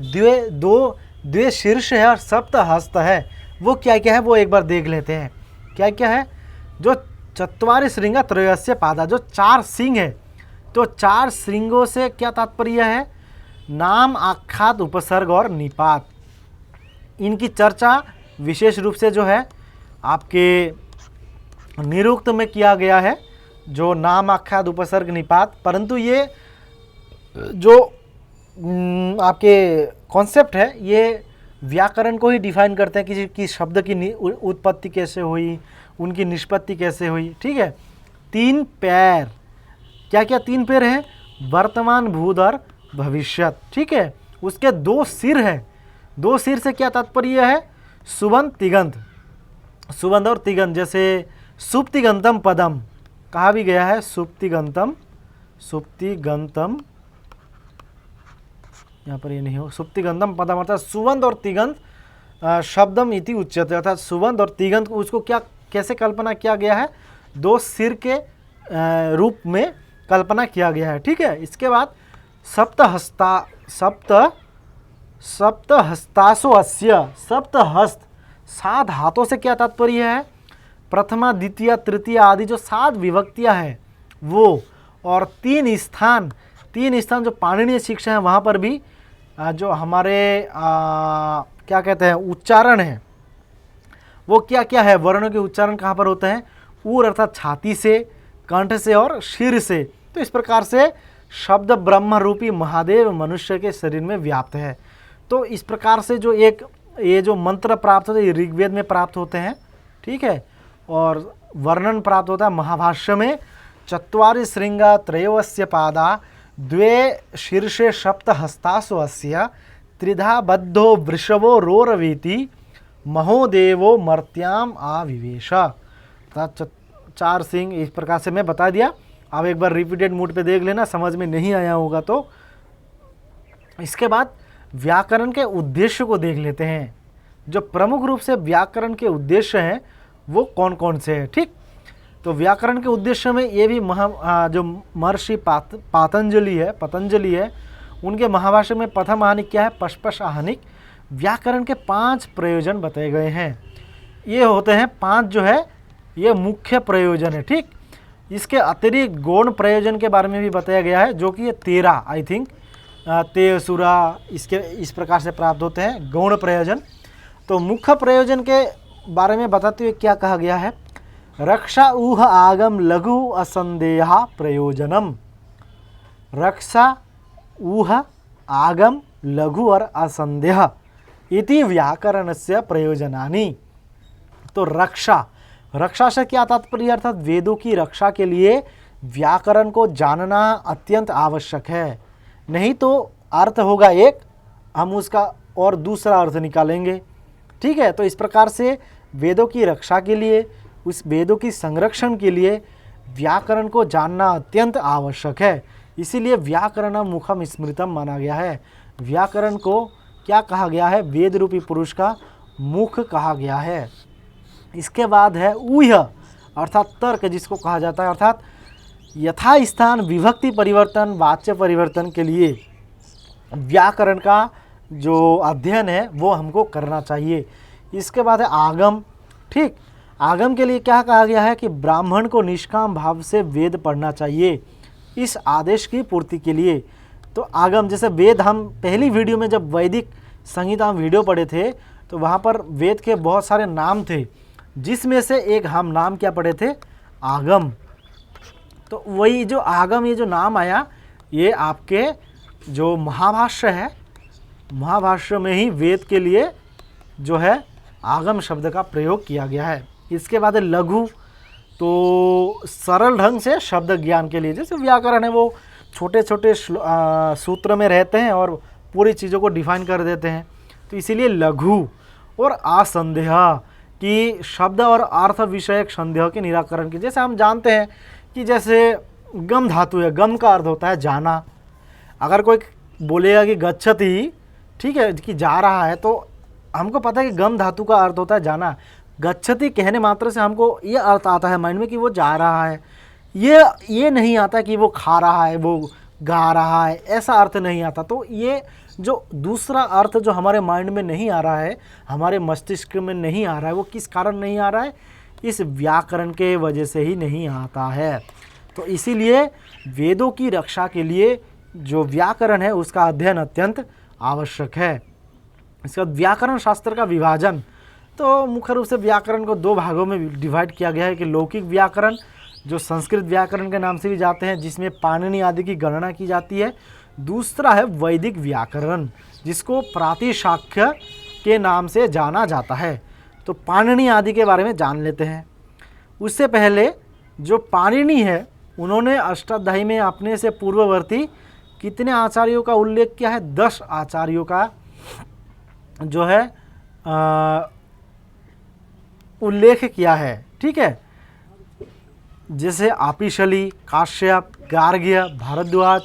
द्वे शीर्ष है और सप्त हस्त है। वो क्या क्या है वो एक बार देख लेते हैं। क्या क्या है, जो चत्वारि श्रृंगा त्रयोऽस्य पादा, जो 4 सिंग है, तो 4 श्रृंगों से क्या तात्पर्य है, नाम, आख्यात, उपसर्ग और निपात। इनकी चर्चा विशेष रूप से जो है आपके निरुक्त में किया गया है, जो नाम, आख्यात, उपसर्ग, निपात। परंतु ये जो आपके कॉन्सेप्ट है ये व्याकरण को ही डिफाइन करते हैं कि किसी शब्द की उत्पत्ति कैसे हुई, उनकी निष्पत्ति कैसे हुई। ठीक है, 3 पैर, क्या क्या 3 पैर हैं, वर्तमान, भूत और भविष्यत। ठीक है, उसके 2 सिर हैं। 2 सिर से क्या तात्पर्य है, सुबंध, तिगंत, सुबंध और तिगंत। जैसे सुप्तिगंतम पदम कहा भी गया है, सुप्तिगंतम, सुप्तिगंतम, यहाँ पर ये नहीं हो, सुप्तिगंतम पदम अर्थात सुबंध और तिगंत शब्दम इति उच्यते, अर्थात सुबंध और तिगंत उसको क्या कैसे कल्पना किया गया है, 2 सिर के रूप में कल्पना किया गया है। ठीक है, इसके बाद सप्तहस्तासु अस्य, सप्तहस्त 7 हाथों से क्या तात्पर्य है, प्रथमा, द्वितीय, तृतीय आदि जो 7 विभक्तियां हैं वो, और 3 स्थान जो पाणिनीय शिक्षा है वहाँ पर भी जो हमारे क्या कहते हैं उच्चारण है वो क्या क्या है, वर्णों के उच्चारण कहाँ पर होते हैं, ऊर अर्थात छाती से, कंठ से और शीर से। तो इस प्रकार से शब्द ब्रह्म रूपी महादेव मनुष्य के शरीर में व्याप्त है। तो इस प्रकार से जो ये जो मंत्र प्राप्त होते हैं ये ऋग्वेद में प्राप्त होते हैं। ठीक है, और वर्णन प्राप्त होता है महाभाष्य में, चत्वारि श्रृंगा त्रयोऽस्य पादा द्वे शीर्षे सप्तहस्तासु अस्य त्रिधा बद्धो वृषभो रोरवेति महो देवो मर्त्याम आविवेश। 4 सिंह इस प्रकार से मैं बता दिया। अब एक बार रिपीटेड मूड पे देख लेना, समझ में नहीं आया होगा तो। इसके बाद व्याकरण के उद्देश्य को देख लेते हैं। जो प्रमुख रूप से व्याकरण के उद्देश्य हैं वो कौन कौन से हैं। ठीक, तो व्याकरण के उद्देश्य में ये भी जो महर्षि पतंजलि है उनके महाभाष्य में प्रथम आहनिक क्या है, पशपश आहनिक। व्याकरण के 5 प्रयोजन बताए गए हैं। ये होते हैं 5 जो है ये मुख्य प्रयोजन है। ठीक, इसके अतिरिक्त गौण प्रयोजन के बारे में भी बताया गया है, जो कि ये 13 आई थिंक तेसुरा इसके इस प्रकार से प्राप्त होते हैं गौण प्रयोजन। तो मुख्य प्रयोजन के बारे में बताते हुए क्या कहा गया है, रक्षा ऊह आगम लघु असंदेह प्रयोजनम। रक्षा ऊह आगम लघु और असंदेह इति व्याकरणस्य प्रयोजनानि। तो रक्षा से क्या तात्पर्य, अर्थात वेदों की रक्षा के लिए व्याकरण को जानना अत्यंत आवश्यक है। नहीं तो अर्थ होगा एक, हम उसका और दूसरा अर्थ निकालेंगे। ठीक है, तो इस प्रकार से वेदों की रक्षा के लिए, उस वेदों की संरक्षण के लिए व्याकरण को जानना अत्यंत आवश्यक है। इसीलिए व्याकरणम मुखम स्मृतम माना गया है। व्याकरण को क्या कहा गया है, वेद रूपी पुरुष का मुख कहा गया है। इसके बाद है ऊह्य अर्थात तर्क जिसको कहा जाता है, अर्थात यथास्थान विभक्ति परिवर्तन, वाच्य परिवर्तन के लिए व्याकरण का जो अध्ययन है वो हमको करना चाहिए। इसके बाद है आगम। ठीक, आगम के लिए क्या कहा गया है कि ब्राह्मण को निष्काम भाव से वेद पढ़ना चाहिए इस आदेश की पूर्ति के लिए। तो आगम जैसे वेद, हम पहली वीडियो में जब वैदिक संगीत हम वीडियो पढ़े थे तो वहाँ पर वेद के बहुत सारे नाम थे, जिसमें से एक हम नाम क्या पढ़े थे, आगम। तो वही जो आगम ये जो नाम आया ये आपके जो महाभाष्य है, महाभाष्य में ही वेद के लिए जो है आगम शब्द का प्रयोग किया गया है। इसके बाद लघु तो सरल ढंग से शब्द ज्ञान के लिए, जैसे व्याकरण है वो छोटे छोटे सूत्र में रहते हैं और पूरी चीज़ों को डिफाइन कर देते हैं, तो इसीलिए लघु और असंदेह कि शब्द और अर्थ विषयक संदेह के निराकरण की, जैसे हम जानते हैं कि जैसे गम धातु है, गम का अर्थ होता है जाना। अगर कोई बोलेगा कि गच्छति, ठीक है, कि जा रहा है, तो हमको पता है कि गम धातु का अर्थ होता है जाना। गच्छति कहने मात्र से हमको ये अर्थ आता है माइंड में कि वो जा रहा है, ये नहीं आता कि वो खा रहा है, वो गा रहा है, ऐसा अर्थ नहीं आता। तो ये जो दूसरा अर्थ जो हमारे माइंड में नहीं आ रहा है, हमारे मस्तिष्क में नहीं आ रहा है, वो किस कारण नहीं आ रहा है? इस व्याकरण के वजह से ही नहीं आता है। तो इसीलिए वेदों की रक्षा के लिए जो व्याकरण है उसका अध्ययन अत्यंत आवश्यक है। इसका व्याकरण शास्त्र का विभाजन, तो मुख्य रूप से व्याकरण को दो भागों में डिवाइड किया गया है कि लौकिक व्याकरण जो संस्कृत व्याकरण के नाम से भी जाते हैं, जिसमें पाणिनि आदि की गणना की जाती है। दूसरा है वैदिक व्याकरण, जिसको प्रातिशाख्य के नाम से जाना जाता है। तो पाणिनि आदि के बारे में जान लेते हैं। उससे पहले जो पाणिनि है, उन्होंने अष्टाध्यायी में अपने से पूर्ववर्ती कितने आचार्यों का उल्लेख किया है? 10 आचार्यों का जो है उल्लेख किया है, ठीक है। जैसे आपिशली, काश्यप, गार्ग्य, भारद्वाज,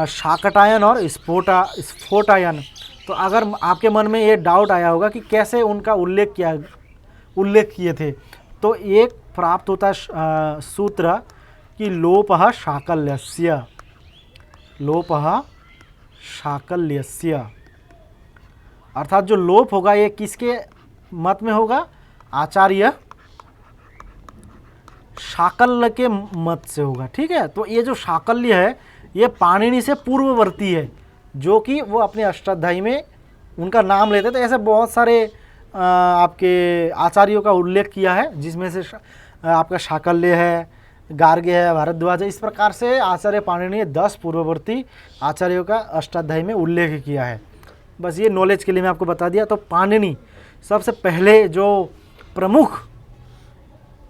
शाकटायन और स्फोटायन। तो अगर आपके मन में ये डाउट आया होगा कि कैसे उनका उल्लेख किए थे, तो एक प्राप्त होता है सूत्र कि लोपः शाकल्यस्य, अर्थात जो लोप होगा ये किसके मत में होगा? आचार्य शाकल्य के मत से होगा, ठीक है। तो ये जो शाकल्य है ये पाणिनि से पूर्ववर्ती है, जो कि वो अपने अष्टाध्यायी में उनका नाम लेते थे। ऐसे बहुत सारे आपके आचार्यों का उल्लेख किया है, जिसमें से आपका शाकल्य है, गार्ग्य है, भारद्वाज है। इस प्रकार से आचार्य पाणिनि ने 10 पूर्ववर्ती आचार्यों का अष्टाध्यायी में उल्लेख किया है। बस ये नॉलेज के लिए मैं आपको बता दिया। तो पाणिनि सबसे पहले जो प्रमुख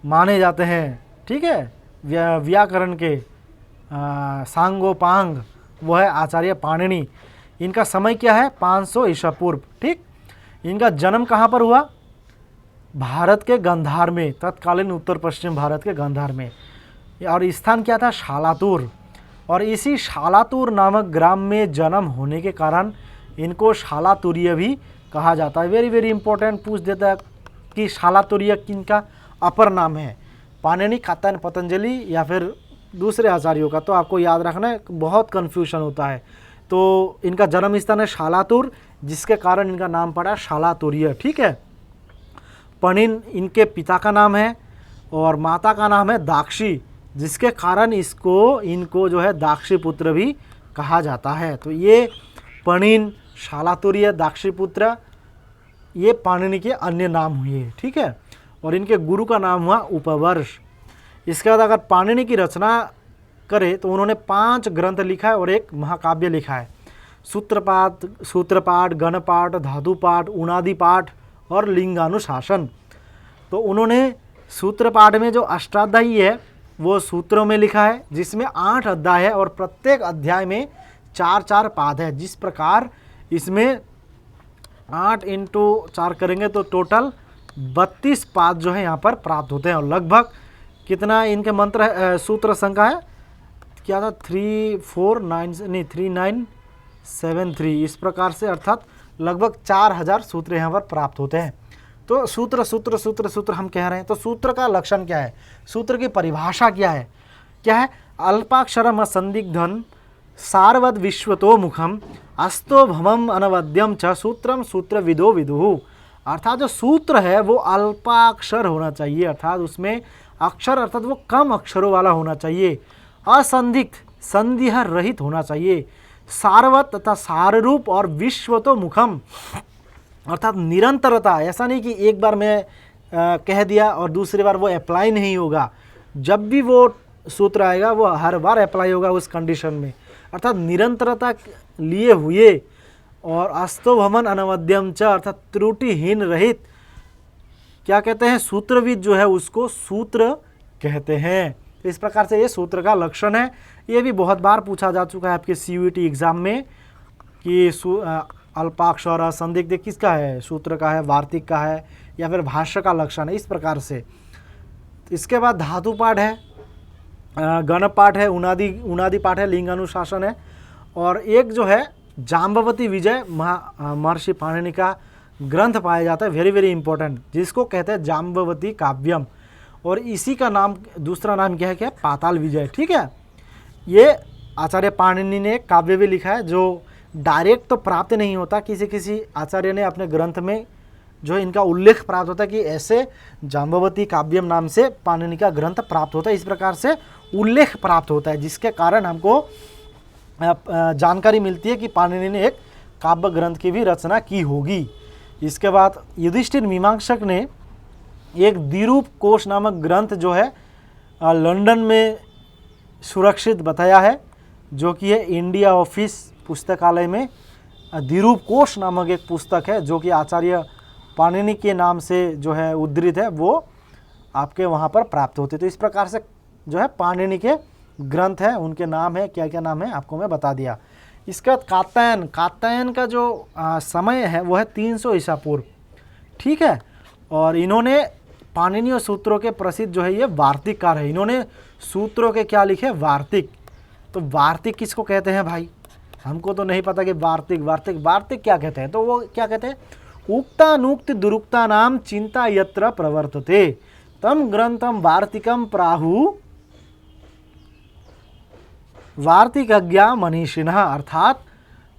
माने जाते हैं, ठीक है, व्याकरण के सांगोपांग, वो है आचार्य पाणिनि। इनका समय क्या है? 500 ईसा पूर्व, ठीक। इनका जन्म कहाँ पर हुआ? भारत के गंधार में, तत्कालीन उत्तर पश्चिम भारत के गंधार में। और स्थान क्या था? शालातूर। और इसी शालातूर नामक ग्राम में जन्म होने के कारण इनको शालातूर्य भी कहा जाता है। वेरी वेरी इंपॉर्टेंट पूछ देता है कि शालातूर्य किनका अपर नाम है? पाणिनि, कात्यायन, पतंजलि या फिर दूसरे आचार्यों का? तो आपको याद रखना है, बहुत कन्फ्यूजन होता है। तो इनका जन्म स्थान है शालातूर, जिसके कारण इनका नाम पड़ा शालातूर्य, ठीक है। पणिन इनके पिता का नाम है और माता का नाम है दाक्षी, जिसके कारण इनको जो है दाक्षी पुत्र भी कहा जाता है। तो ये पणिन, शालातूर्य, दाक्षी पुत्र, ये पाणिनि के अन्य नाम हुए, ठीक है। और इनके गुरु का नाम हुआ उपवर्ष। इसके बाद अगर पाणिनि की रचना करें तो उन्होंने 5 ग्रंथ लिखा है और एक महाकाव्य लिखा है। सूत्रपाठ, गणपाठ, धातुपाठ, उनादिपाठ और लिंगानुशासन। तो उन्होंने सूत्रपाठ में जो अष्टाध्यायी है वो सूत्रों में लिखा है, जिसमें 8 अध्याय है और प्रत्येक अध्याय में 4-4 पाद है। जिस प्रकार इसमें 8 × 4 करेंगे तो टोटल 32 पाद जो है यहाँ पर प्राप्त होते हैं। और लगभग कितना इनके मंत्र सूत्र संख्या है? क्या था? 3973। इस प्रकार से, अर्थात लगभग 4000 सूत्र यहाँ पर प्राप्त होते हैं। तो सूत्र हम कह रहे हैं। तो सूत्र का लक्षण क्या है? सूत्र की परिभाषा क्या है? अल्पाक्षरम असंदिग्धम सारवद विश्वतो मुखम अस्तो भमम अनवद्यम च सूत्रम सूत्रविदो विदुः। अर्थात जो सूत्र है वो अल्पाक्षर होना चाहिए, अर्थात उसमें अक्षर अर्थात वो कम अक्षरों वाला होना चाहिए, असंदिग्ध संदेह रहित होना चाहिए, सारवत तथा साररूप और विश्वतो मुखम अर्थात निरंतरता। ऐसा नहीं कि एक बार मैं कह दिया और दूसरी बार वो अप्लाई नहीं होगा। जब भी वो सूत्र आएगा वो हर बार अप्लाई होगा उस कंडीशन में, अर्थात निरंतरता लिए हुए। और अस्तो भमन अनवद्यम च अर्थात त्रुटिहीन रहित। क्या कहते हैं? सूत्रविद जो है उसको सूत्र कहते हैं। तो इस प्रकार से ये सूत्र का लक्षण है। ये भी बहुत बार पूछा जा चुका है आपके CUET एग्जाम में कि अल्पाक्षर असंदिग्ध किसका है, सूत्र का है, वार्तिक का है, या फिर भाष्य का लक्षण है, इस प्रकार से। इसके बाद धातु पाठ है, गण पाठ है, उनादि पाठ है, लिंग अनुशासन है, और एक जो है जाम्बवती विजय महर्षि पाणिनि का ग्रंथ पाया जाता है, वेरी वेरी इंपॉर्टेंट, जिसको कहते हैं जाम्बवती काव्यम, और इसी का नाम दूसरा नाम क्या है, पाताल विजय। ठीक है, ये आचार्य पाणिनि ने काव्य भी लिखा है, जो डायरेक्ट तो प्राप्त नहीं होता, किसी किसी आचार्य ने अपने ग्रंथ में जो इनका उल्लेख प्राप्त होता है कि ऐसे जाम्बवती काव्यम नाम से पाणिनि का ग्रंथ प्राप्त होता है, इस प्रकार से उल्लेख प्राप्त होता है, जिसके कारण हमको जानकारी मिलती है कि पाणिनि ने एक काव्य ग्रंथ की भी रचना की होगी। इसके बाद युधिष्ठिर मीमांसक ने एक द्विरूप कोश नामक ग्रंथ जो है लंदन में सुरक्षित बताया है, जो कि है इंडिया ऑफिस पुस्तकालय में द्विरूप कोश नामक एक पुस्तक है, जो कि आचार्य पाणिनि के नाम से जो है उद्धृत है, वो आपके वहाँ पर प्राप्त होते। तो इस प्रकार से जो है पाणिनि के ग्रंथ है, उनके नाम है, क्या क्या नाम है आपको मैं बता दिया। इसके बाद कात्यायन का जो समय है वो है 300 ईसा पूर्व। ठीक है, और इन्होंने पाणिनि और सूत्रों के प्रसिद्ध जो है ये वार्तिककार है, इन्होंने सूत्रों के क्या लिखे, वार्तिक। तो वार्तिक किसको कहते हैं भाई, हमको तो नहीं पता कि वार्तिक क्या कहते हैं। तो वो क्या कहते हैं, उक्तानुक्त दुरुक्ता नाम चिंता यत्र प्रवर्तते तम ग्रंथम वार्तिकम प्राहु वार्तिकज्ञा मनीषिणः। अर्थात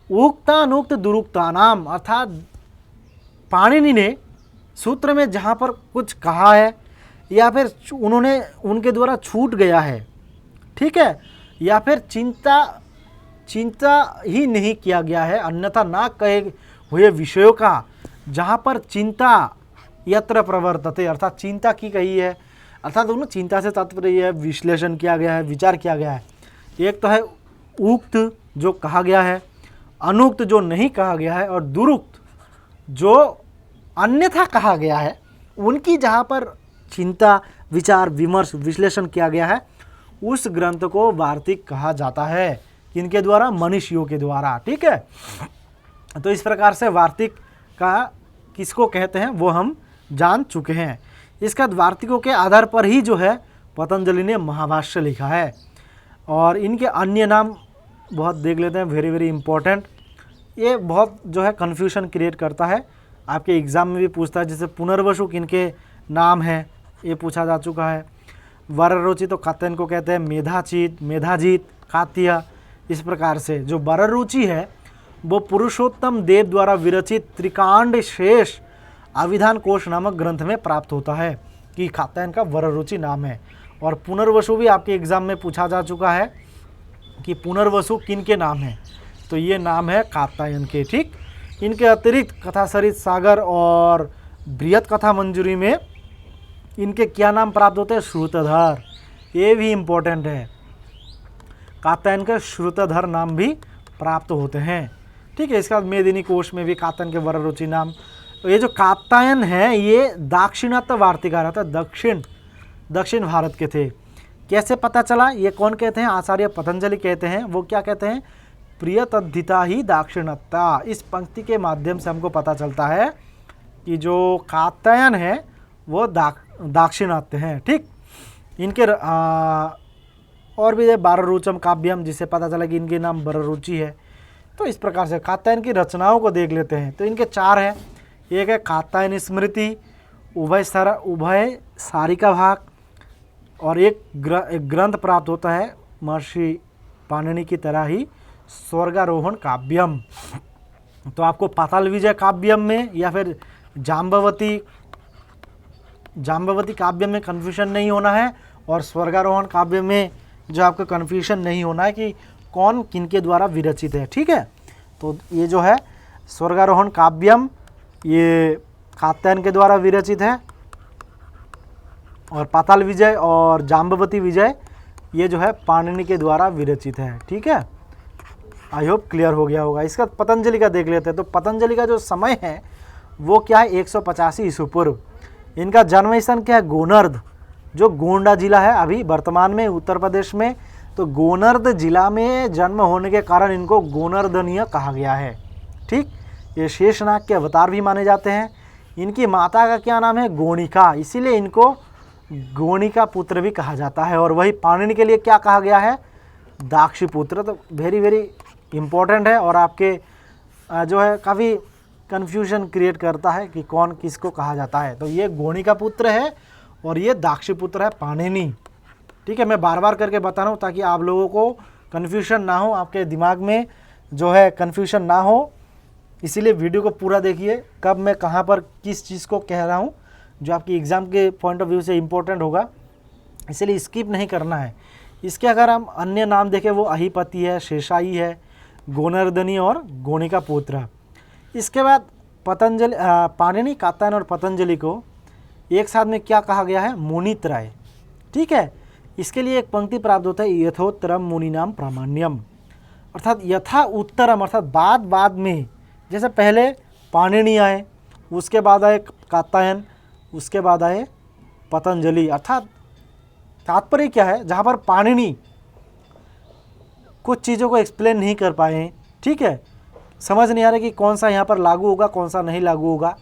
उक्तानुक्त दुरुक्ता नाम, अर्थात पाणिनि ने सूत्र में जहाँ पर कुछ कहा है या फिर उन्होंने उनके द्वारा छूट गया है, ठीक है, या फिर चिंता ही नहीं किया गया है, अन्यथा ना कहे हुए विषयों का जहाँ पर चिंता यत्र प्रवर्तते, अर्थात चिंता की गई है, अर्थात उन्हें चिंता से तात्पर्य है विश्लेषण किया गया है, विचार किया गया है। एक तो है उक्त जो कहा गया है, अनुक्त जो नहीं कहा गया है, और दुरुक्त जो अन्यथा कहा गया है, उनकी जहाँ पर चिंता विचार विमर्श विश्लेषण किया गया है, उस ग्रंथ को वार्तिक कहा जाता है। किनके द्वारा, मनीषियों के द्वारा। ठीक है, तो इस प्रकार से वार्तिक का किसको कहते हैं वो हम जान चुके हैं। इसका वार्तिकों के आधार पर ही जो है पतंजलि ने महाभाष्य लिखा है, और इनके अन्य नाम बहुत देख लेते हैं, वेरी वेरी इंपॉर्टेंट। ये बहुत जो है कन्फ्यूजन क्रिएट करता है, आपके एग्ज़ाम में भी पूछता है, जैसे पुनर्वसु किनके नाम है ये पूछा जा चुका है। वररुचि तो कात्यायन को कहते हैं, मेधाजीत कात्य। इस प्रकार से जो वररुचि है वो पुरुषोत्तम देव द्वारा विरचित त्रिकांड शेष अभिधान कोश नामक ग्रंथ में प्राप्त होता है, कि कात्यायन का वररुचि नाम है। और पुनर्वसु भी आपके एग्जाम में पूछा जा चुका है कि पुनर्वसु किन के नाम है, तो ये नाम है कात्यायन के। ठीक, इनके अतिरिक्त कथासरित सागर और बृहत कथा मंजूरी में इनके क्या नाम प्राप्त होते हैं, श्रुतधर। ये भी इम्पोर्टेंट है, कात्यायन के श्रुतधर नाम भी प्राप्त होते हैं। ठीक है, इसके बाद मेदिनी कोश में भी कात्यायन के वररुचि नाम। तो ये जो कात्यायन है ये दाक्षिणात्य वार्तिकार रहता है, दक्षिण भारत के थे। कैसे पता चला, ये कौन कहते हैं, आचार्य पतंजलि कहते हैं। वो क्या कहते हैं, प्रियतद्धिता ही दाक्षिणात्य। इस पंक्ति के माध्यम से हमको पता चलता है कि जो कात्यायन है वो दाक्षिणात्य हैं। ठीक, इनके और भी है वररुचम काव्यम, जिससे पता चला कि इनके नाम वररुचि है। तो इस प्रकार से कात्यायन की रचनाओं को देख लेते हैं। तो इनके 4 हैं, एक है कात्यायन स्मृति, उभय सारिका भाग, और एक ग्रंथ प्राप्त होता है महर्षि पाणिनि की तरह ही स्वर्गारोहण काव्यम। तो आपको पाताल विजय काव्यम में या फिर जाम्बवती काव्यम में कन्फ्यूजन नहीं होना है, और स्वर्गारोहण काव्य में जो आपको कन्फ्यूजन नहीं होना है कि कौन किनके द्वारा विरचित है। ठीक है, तो ये जो है स्वर्गारोहण काव्यम ये कात्यायन के द्वारा विरचित है, और पाताल विजय और जाम्बवती विजय ये जो है पाणिनि के द्वारा विरचित है। ठीक है, आई होप क्लियर हो गया होगा। इसका पतंजलि का देख लेते हैं। तो पतंजलि का जो समय है वो क्या है, 185 ईसा पूर्व। इनका जन्म स्थान क्या है, गोनर्ध। जो गोंडा जिला है अभी वर्तमान में उत्तर प्रदेश में, तो गोनर्द जिला में जन्म होने के कारण इनको गोनर्दनीय कहा गया है। ठीक, ये शेषनाग के अवतार भी माने जाते हैं। इनकी माता का क्या नाम है? गोणिका, इसीलिए इनको गोणिका पुत्र भी कहा जाता है। और वही पाणिनि के लिए क्या कहा गया है? दाक्षीपुत्र। तो वेरी वेरी इम्पोर्टेंट है और आपके जो है काफ़ी कन्फ्यूजन क्रिएट करता है कि कौन किसको कहा जाता है। तो ये गोणिका पुत्र है और ये दाक्षीपुत्र है पाणिनि। ठीक है, मैं बार बार करके बता रहा हूँ ताकि आप लोगों को कन्फ्यूजन ना हो, आपके दिमाग में जो है कन्फ्यूजन ना हो, इसीलिए वीडियो को पूरा देखिए कब मैं कहाँ पर किस चीज़ को कह रहा हूँ, जो आपकी एग्ज़ाम के पॉइंट ऑफ व्यू से इम्पोर्टेंट होगा, इसलिए स्किप नहीं करना है। इसके अगर हम अन्य नाम देखें वो अहिपति है, शेषाई है, गोनर्दनी और गोणिका पुत्र। इसके बाद पतंजलि, पाणिनि, कात्यायन और पतंजलि को एक साथ में क्या कहा गया है? मुनित्रय। ठीक है, इसके लिए एक पंक्ति प्राप्त होता है, यथोत्तरम मुनिनाम प्रामाण्यम, अर्थात यथा उत्तरम, अर्थात बाद में, जैसे पहले पाणिनि आए, उसके बाद आए कात्यायन, उसके बाद आए पतंजलि। अर्थात तात्पर्य क्या है? जहाँ पर पाणिनि कुछ चीज़ों को एक्सप्लेन नहीं कर पाए, ठीक है, समझ नहीं आ रहा कि कौन सा यहाँ पर लागू होगा कौन सा नहीं लागू होगा,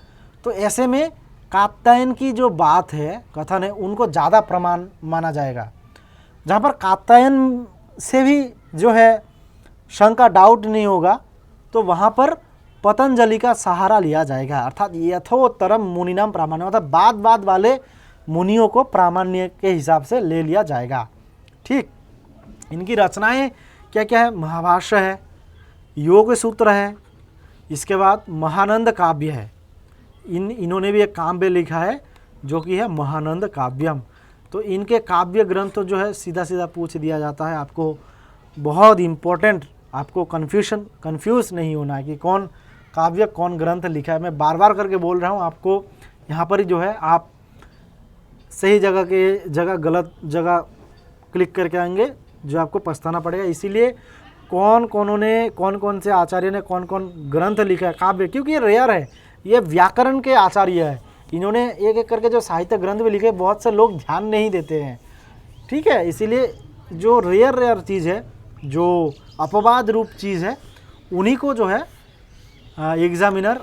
तो ऐसे में कात्यायन की जो बात है, कथन है, उनको ज़्यादा प्रमाण माना जाएगा। जहाँ पर कात्यायन से भी जो है शंका, डाउट नहीं होगा, तो वहाँ पर पतंजलि का सहारा लिया जाएगा। अर्थात यथोत्तरम मुनिनाम प्रामाण्य, मतलब बाद वाले मुनियों को प्रामाण्य के हिसाब से ले लिया जाएगा। ठीक, इनकी रचनाएं क्या क्या है? महाभाष्य है, योग सूत्र है, इसके बाद महानंद काव्य है। इन्होंने भी एक काव्य लिखा है जो कि है महानंद काव्यम। तो इनके काव्य ग्रंथ जो है सीधा पूछ दिया जाता है आपको, बहुत इम्पोर्टेंट, आपको कंफ्यूज नहीं होना है कि कौन काव्य कौन ग्रंथ लिखा है। मैं बार बार करके बोल रहा हूँ आपको, यहाँ पर ही जो है आप सही जगह गलत जगह क्लिक करके आएंगे, जो आपको पछताना पड़ेगा। इसीलिए कौन से आचार्य ने कौन ग्रंथ लिखा है काव्य, क्योंकि ये रेयर है, ये व्याकरण के आचार्य है, इन्होंने एक एक करके जो साहित्य ग्रंथ भी लिखे, बहुत से लोग ध्यान नहीं देते हैं। ठीक है, इसीलिए जो रेयर चीज़ है, जो अपवाद रूप चीज़ है, उन्हीं को जो है एग्जामिनर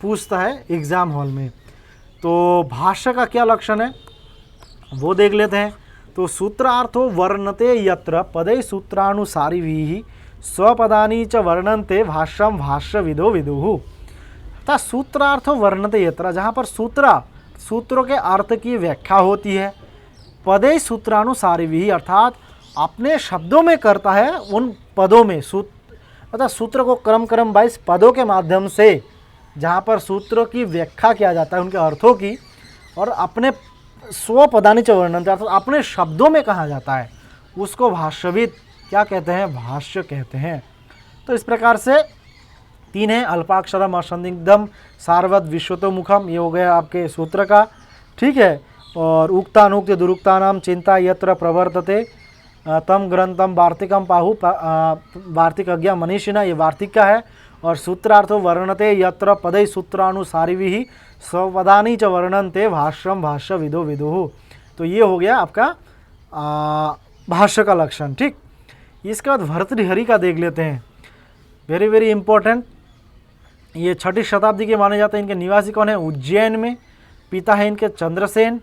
पूछता है एग्ज़ाम हॉल में। तो भाष्य का क्या लक्षण है वो देख लेते हैं। तो सूत्रार्थो वर्णते यत्र पदै सूत्रानुसारिभिः स्वपदानि च वर्णन्ते भाष्यम भाष्य विदो विदुः। अर्थात सूत्रार्थो वर्णते यत्र, जहाँ पर सूत्रों के अर्थ की व्याख्या होती है, पदै सूत्रानुसारिभिः, अर्थात अपने शब्दों में करता है, उन पदों में अर्थात सूत्र को क्रम वाइज पदों के माध्यम से जहाँ पर सूत्रों की व्याख्या किया जाता है, उनके अर्थों की, और अपने स्वपदानि च वर्णन्ते, अर्थात अपने शब्दों में कहा जाता है, उसको भाष्यविद क्या कहते हैं? भाष्य कहते हैं। तो इस प्रकार से तीन है, अल्पाक्षरम, असंदिग्धम, सारवत, विश्वतोमुखम, ये हो गया आपके सूत्र का। ठीक है, और उक्तानुक्त दुरुक्तानाम चिंता यत्र प्रवर्तते तम ग्रंथम वार्तिकम पाहु, वार्तिकज्ञ मनीषिणा, ये वार्तिक का है। और सूत्रार्थो वर्णते यत्र पदै सूत्रानुसारिभिः स्वपदानि च वर्णन्ते भाष्यम भाष्य विदो विदुः। तो ये हो गया आपका भाष्य का लक्षण। ठीक, इसके बाद भर्तृहरि का देख लेते हैं, वेरी वेरी इंपॉर्टेंट। ये 6ठी शताब्दी के माने जाते हैं। इनके निवासी कौन है? उज्जैन में। पिता है इनके चंद्रसेन,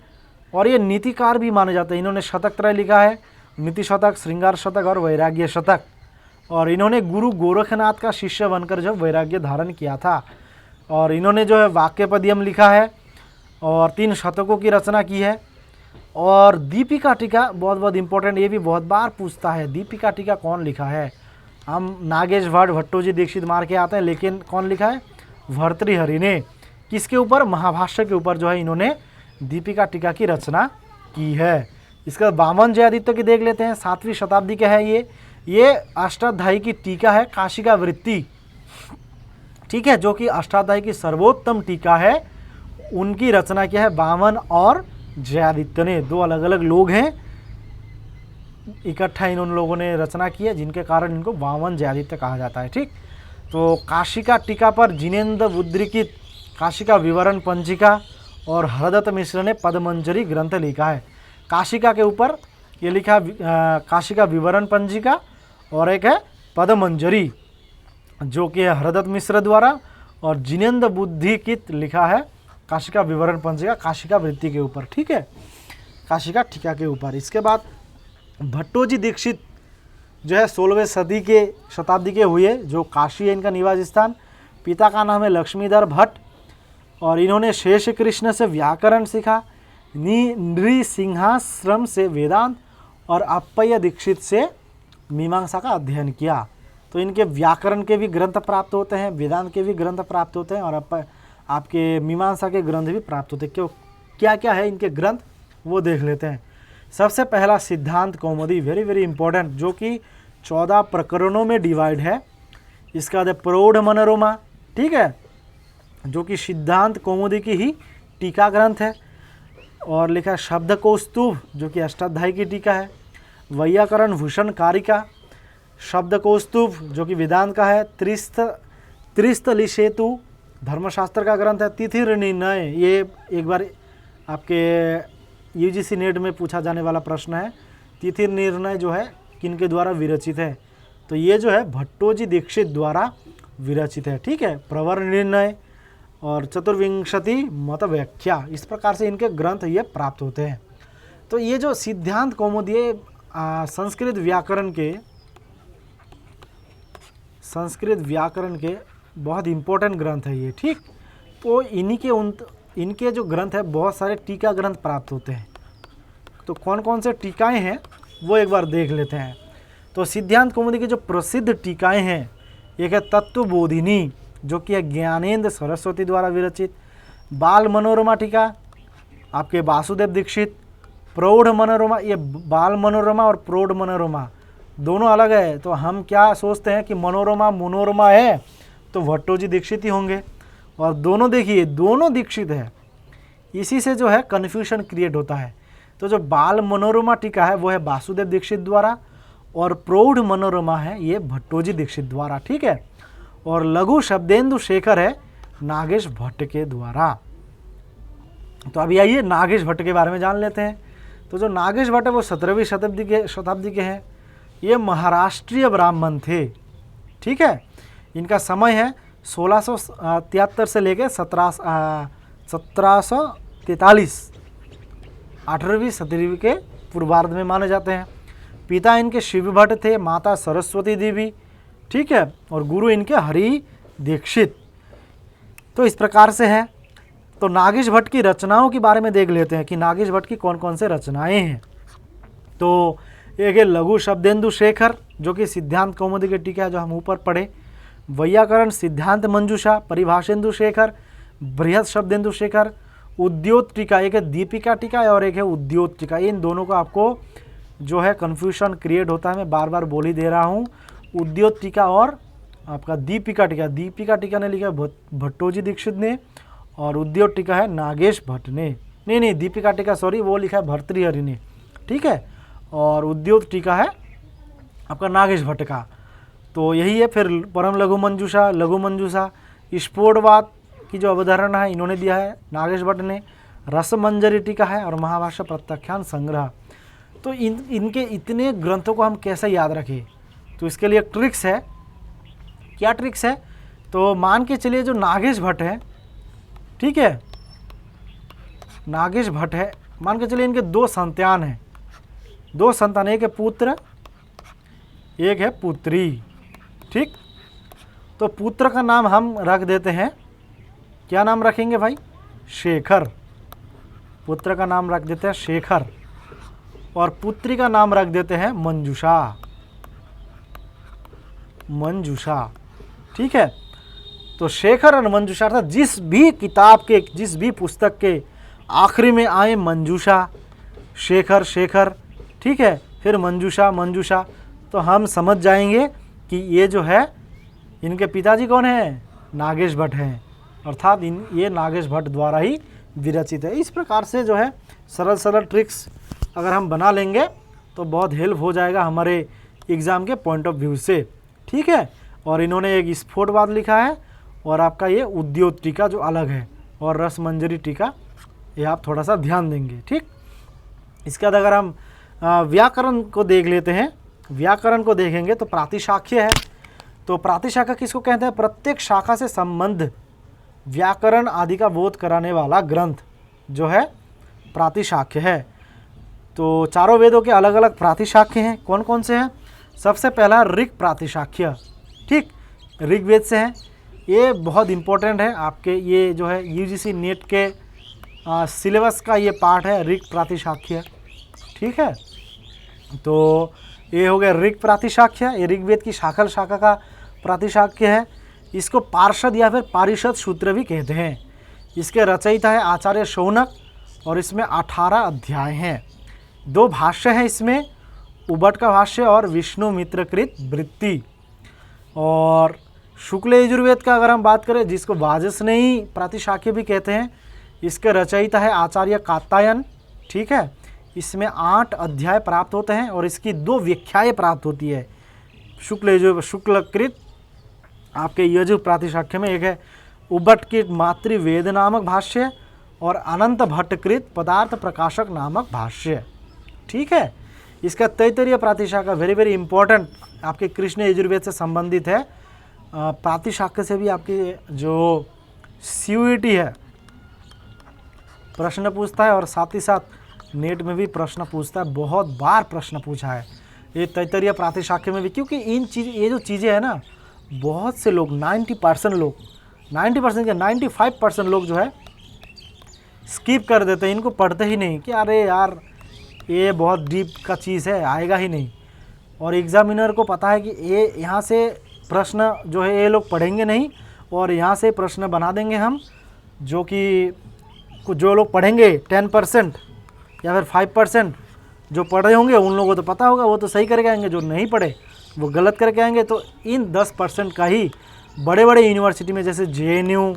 और ये नीतिकार भी माने जाते हैं। इन्होंने शतक त्रय लिखा है, नीति शतक, श्रृंगार शतक और वैराग्य शतक। और इन्होंने गुरु गोरखनाथ का शिष्य बनकर जो वैराग्य धारण किया था। और इन्होंने जो है वाक्यपद्यम लिखा है और 3 शतकों की रचना की है। और दीपिका टीका बहुत इंपॉर्टेंट, ये भी बहुत बार पूछता है, दीपिका टीका कौन लिखा है? हम नागेश भट्ट, भट्टोजी दीक्षित मार के आते हैं, लेकिन कौन लिखा है? भर्तृहरि ने। किसके ऊपर? महाभाष्य के ऊपर जो है इन्होंने दीपिका टीका की रचना की है। इसका वामन जयादित्य की देख लेते हैं, 7वीं शताब्दी के है ये अष्टाध्यायी की टीका है, काशिका वृत्ति। ठीक है, जो कि अष्टाध्यायी की सर्वोत्तम टीका है, उनकी रचना क्या है? वामन और जयादित्य ने, 2 अलग अलग लोग हैं, इकट्ठा इन लोगों ने रचना की है, जिनके कारण इनको वामन जयादित्य कहा जाता है। ठीक, तो काशिका टीका पर जिनेन्द्र उद्रिकित काशिका विवरण पंजिका और हरदत्त मिश्र ने पदमंजरी ग्रंथ लिखा है। काशिका के ऊपर ये लिखा काशिका विवरण पंजिका, और एक है पदमंजरी जो कि है हरदत्त मिश्र द्वारा, और जिनेन्द्र बुद्धिकित लिखा है काशिका विवरण पंजिका काशिका वृत्ति के ऊपर, ठीक है, काशिका टीका के ऊपर। इसके बाद भट्टोजी दीक्षित जो है 16वीं शताब्दी के हुए, जो काशी है इनका निवास स्थान। पिता का नाम है लक्ष्मीधर भट्ट, और इन्होंने शेष कृष्ण से व्याकरण सीखा, नृसिंहाश्रम से वेदांत, और अप्पय्य दीक्षित से मीमांसा का अध्ययन किया। तो इनके व्याकरण के भी ग्रंथ प्राप्त होते हैं, वेदांत के भी ग्रंथ प्राप्त होते हैं, और आपके मीमांसा के ग्रंथ भी प्राप्त होते हैं। क्यों, क्या क्या है इनके ग्रंथ वो देख लेते हैं। सबसे पहला सिद्धांत कौमुदी, वेरी वेरी इंपॉर्टेंट, जो कि 14 प्रकरणों में डिवाइड है। इसका बाद प्रौढ़ मनोरमा, ठीक है, जो कि सिद्धांत कौमुदी की ही टीका ग्रंथ है। और लिखा है शब्दकौस्तुभ, जो कि अष्टाध्यायी की टीका है। वैयाकरण भूषण कारिका, शब्दकौस्तुभ जो कि वेदांत का है। त्रिस्थलिसेतु धर्मशास्त्र का ग्रंथ है। तिथिर निर्णय, ये एक बार आपके यूजीसी नेट में पूछा जाने वाला प्रश्न है। तिथिर निर्णय जो है किनके द्वारा विरचित है, तो ये जो है भट्टोजी दीक्षित द्वारा विरचित है, ठीक है। प्रवर निर्णय और चतुर्विंशति मत व्याख्या, इस प्रकार से इनके ग्रंथ ये प्राप्त होते हैं। तो ये जो सिद्धांत कौमुदी संस्कृत व्याकरण के बहुत इंपॉर्टेंट ग्रंथ है ये, ठीक। तो इनके जो ग्रंथ है बहुत सारे टीका ग्रंथ प्राप्त होते हैं। तो कौन कौन से टीकाएँ हैं वो एक बार देख लेते हैं। तो सिद्धांत कौमुदी की जो प्रसिद्ध टीकाएँ हैं, एक है तत्वबोधिनी जो कि है ज्ञानेंद्र सरस्वती द्वारा विरचित। बाल मनोरमा टीका आपके वासुदेव दीक्षित। प्रौढ़ मनोरमा, ये बाल मनोरमा और प्रौढ़ मनोरमा दोनों अलग है। तो हम क्या सोचते हैं कि मनोरमा है तो भट्टोजी दीक्षित ही होंगे, और दोनों देखिए दोनों दीक्षित है। इसी से जो है कन्फ्यूजन क्रिएट होता है। तो जो बाल मनोरमा टीका है वो है वासुदेव दीक्षित द्वारा, और प्रौढ़ मनोरमा है ये भट्टोजी दीक्षित द्वारा, ठीक है। और लघु शब्देंदु शेखर है नागेश भट्ट के द्वारा। तो अभी आइए नागेश भट्ट के बारे में जान लेते हैं। तो जो नागेश भट्ट है वो 17वीं शताब्दी के हैं। ये महाराष्ट्रीय ब्राह्मण थे, ठीक है। इनका समय है 1673 से लेकर 1743, 18वीं सदी के पूर्वार्ध में माने जाते हैं। पिता इनके शिव भट्ट थे, माता सरस्वती देवी, ठीक है, और गुरु इनके हरि दीक्षित। तो इस प्रकार से है। तो नागेश भट्ट की रचनाओं के बारे में देख लेते हैं कि नागेश भट्ट की कौन कौन से रचनाएं हैं। तो एक है लघु शब्देंदु शेखर जो कि सिद्धांत कौमुदी की टीका है, जो हम ऊपर पढ़े। वैयाकरण सिद्धांत मंजूषा, परिभाषेंदु शेखर, बृहद शब्देंदु शेखर। उद्योत टीका, एक है दीपिका टीका और एक है उद्योत टीका। इन दोनों का आपको जो है कन्फ्यूजन क्रिएट होता है, मैं बार बार बोल ही दे रहा हूँ। उद्योत टीका और आपका दीपिका टीका, दीपिका टीका ने लिखा भट्टोजी दीक्षित ने, और उद्योत टीका है नागेश भट्ट ने। नहीं, दीपिका टीका सॉरी वो लिखा है भर्तृहरि ने, ठीक है, और उद्योत टीका है आपका नागेश भट्ट का। तो यही है। फिर परम लघु मंजूषा, स्फोटवाद की जो अवधारणा है इन्होंने दिया है नागेश भट्ट ने। रसमंजरी टीका है और महाभाष्य प्रत्याख्यान संग्रह। तो इनके इतने ग्रंथों को हम कैसे याद रखें, तो इसके लिए ट्रिक्स है। क्या ट्रिक्स है, तो मान के चलिए जो नागेश भट्ट है, ठीक है, नागेश भट्ट है, मान के चलिए इनके दो संतान हैं, दो संतान, एक है पुत्र एक है पुत्री, ठीक। तो पुत्र का नाम हम रख देते हैं, क्या नाम रखेंगे भाई, शेखर। पुत्र का नाम रख देते हैं शेखर, और पुत्री का नाम रख देते हैं मंजूषा, ठीक है। तो शेखर और मंजूषा अर्थात जिस भी किताब के, जिस भी पुस्तक के आखिरी में आए मंजूषा, शेखर, ठीक है, फिर मंजूषा, तो हम समझ जाएंगे कि ये जो है इनके पिताजी कौन है, नागेश भट्ट हैं, अर्थात ये नागेश भट्ट द्वारा ही विरचित है। इस प्रकार से जो है सरल ट्रिक्स अगर हम बना लेंगे तो बहुत हेल्प हो जाएगा हमारे एग्ज़ाम के पॉइंट ऑफ व्यू से, ठीक है। और इन्होंने एक स्फोटवाद लिखा है, और आपका ये उद्योत टीका जो अलग है, और रसमंजरी टीका, ये आप थोड़ा सा ध्यान देंगे, ठीक। इसके बाद अगर हम व्याकरण को देख लेते हैं, व्याकरण को देखेंगे तो प्रातिशाख्य है। तो प्रातिशाख्य किसको कहते हैं? प्रत्येक शाखा से संबंध, व्याकरण आदि का बोध कराने वाला ग्रंथ जो है प्रातिशाख्य है। तो चारों वेदों के अलग अलग प्रातिशाख्य हैं। कौन कौन से हैं? सबसे पहला ऋग प्रातिशाख्य, ठीक, ऋग्वेद से है। ये बहुत इम्पोर्टेंट है आपके, ये जो है यूजीसी नेट के सिलेबस का ये पार्ट है, ऋग प्रातिशाख्य, ठीक है। तो ये हो गया ऋग प्रातिशाख्य, ये ऋग्वेद की शाखा का प्रातिशाख्य है। इसको पार्षद या फिर पारिषद सूत्र भी कहते हैं। इसके रचयिता है आचार्य शौनक और इसमें 18 अध्याय हैं। 2 भाष्य हैं इसमें, उबट का भाष्य और विष्णु मित्रकृत वृत्ति। और शुक्ल यजुर्वेद का अगर हम बात करें, जिसको वाजसनेयी प्रातिशाख्य भी कहते हैं, इसके रचयिता है आचार्य कात्यायन, ठीक है। इसमें 8 अध्याय प्राप्त होते हैं और इसकी 2 व्याख्याएं प्राप्त होती है। शुक्लकृत आपके यजु प्रातिशाख्य में एक है उबटकृत मातृवेद नामक भाष्य और अनंत भट्टकृत पदार्थ प्रकाशक नामक भाष्य, ठीक है। इसका तैत्तरीय प्रातिशाख्य वेरी वेरी इंपॉर्टेंट, आपके कृष्ण यजुर्वेद से संबंधित है। प्रातिशाख्य से भी आपकी जो CUET है प्रश्न पूछता है और साथ ही साथ नेट में भी प्रश्न पूछता है, बहुत बार प्रश्न पूछा है ये तैत्तरीय प्रातिशाख्य में भी। क्योंकि ये जो चीज़ें हैं ना, बहुत से लोग 90% लोग, 90% या 95% लोग जो है स्किप कर देते हैं, इनको पढ़ते ही नहीं कि अरे यार ये बहुत डीप का चीज़ है, आएगा ही नहीं। और एग्जामिनर को पता है कि ये यहाँ से प्रश्न जो है ये लोग पढ़ेंगे नहीं और यहाँ से प्रश्न बना देंगे हम, जो लोग पढ़ेंगे 10% या फिर 5% जो पढ़ रहे होंगे उन लोगों को तो पता होगा, वो तो सही करके आएंगे, जो नहीं पढ़े वो गलत करके आएंगे। तो इन 10% का ही बड़े बड़े यूनिवर्सिटी में जैसे JNU,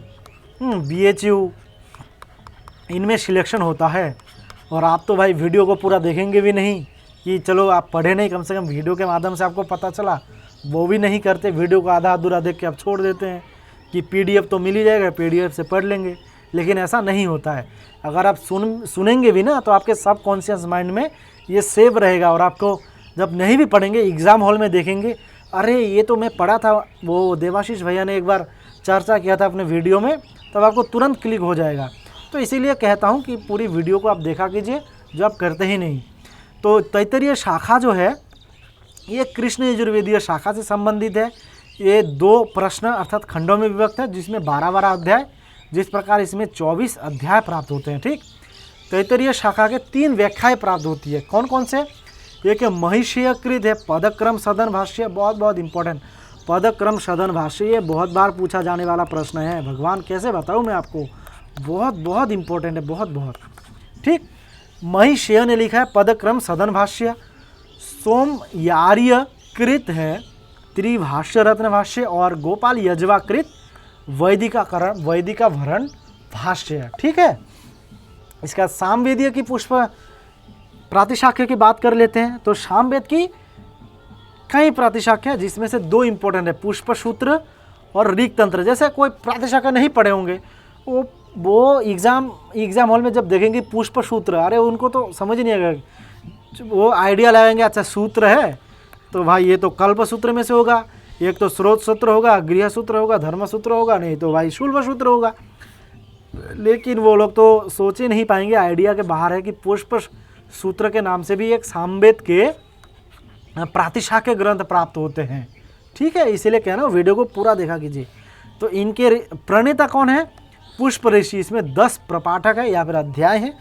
BHU, इनमें सिलेक्शन होता है। और आप तो भाई वीडियो को पूरा देखेंगे भी नहीं कि चलो आप पढ़े नहीं, कम से कम वीडियो के माध्यम से आपको पता चला, वो भी नहीं करते। वीडियो को आधा अधूरा देख के आप छोड़ देते हैं कि PDF तो मिल ही जाएगा, PDF से पढ़ लेंगे। लेकिन ऐसा नहीं होता है। अगर आप सुनेंगे भी ना तो आपके सबकॉन्शियस माइंड में ये सेव रहेगा और आपको जब नहीं भी पढ़ेंगे, एग्ज़ाम हॉल में देखेंगे, अरे ये तो मैं पढ़ा था, वो देवाशीष भैया ने एक बार चर्चा किया था अपने वीडियो में, तब आपको तुरंत क्लिक हो जाएगा। तो इसीलिए कहता हूँ कि पूरी वीडियो को आप देखा कीजिए, जो आप करते ही नहीं। तो तैत्तरीय शाखा जो है ये कृष्ण यजुर्वेदीय शाखा से संबंधित है। ये 2 प्रश्न अर्थात खंडों में विभक्त है, जिसमें 12-12 अध्याय, जिस प्रकार इसमें 24 अध्याय प्राप्त होते हैं, ठीक। तैत्तरीय शाखा के 3 व्याख्याएं प्राप्त होती है। कौन कौन से? एक महिषीयकृत है पदक्रम सदन भाष्य, बहुत बहुत इंपॉर्टेंट, पदक्रम सदन भाष्य, ये बहुत बार पूछा जाने वाला प्रश्न है। भगवान कैसे बताऊँ मैं आपको, बहुत बहुत इंपॉर्टेंट है, बहुत बहुत, ठीक। महिषेय ने लिखा है पदक्रम सदन भाष्य। सोमयार्य कृत है त्रिभाष्य रत्न भाष्य और गोपाल यजवा कृत वैदिकाभरण भाष्य है, ठीक है। इसका सामवेदीय की पुष्प प्रातिशाख्य की बात कर लेते हैं। तो सामवेद की कई प्रातिशाख्य है, जिसमें से 2 इंपॉर्टेंट है, पुष्प सूत्र और ऋग तंत्र। जैसे कोई प्रातिशाख्य नहीं पढ़े होंगे, वो एग्जाम हॉल में जब देखेंगे पुष्प सूत्र, अरे उनको तो समझ ही नहीं आएगा, वो आइडिया लगाएंगे अच्छा सूत्र है तो भाई ये तो कल्प सूत्र में से होगा, एक तो स्रोत सूत्र होगा, गृह सूत्र होगा, धर्म सूत्र होगा, नहीं तो भाई शुल्भ सूत्र होगा। लेकिन वो लोग तो सोच ही नहीं पाएंगे, आइडिया के बाहर है कि पुष्प सूत्र के नाम से भी एक सामवेद के प्रातिशाख्य ग्रंथ प्राप्त होते हैं, ठीक है। इसीलिए कह रहा हूँ वीडियो को पूरा देखा कीजिए। तो इनके प्रणेता कौन है? पुष्प ऋषि। इसमें 10 प्रपाठक है या फिर अध्याय है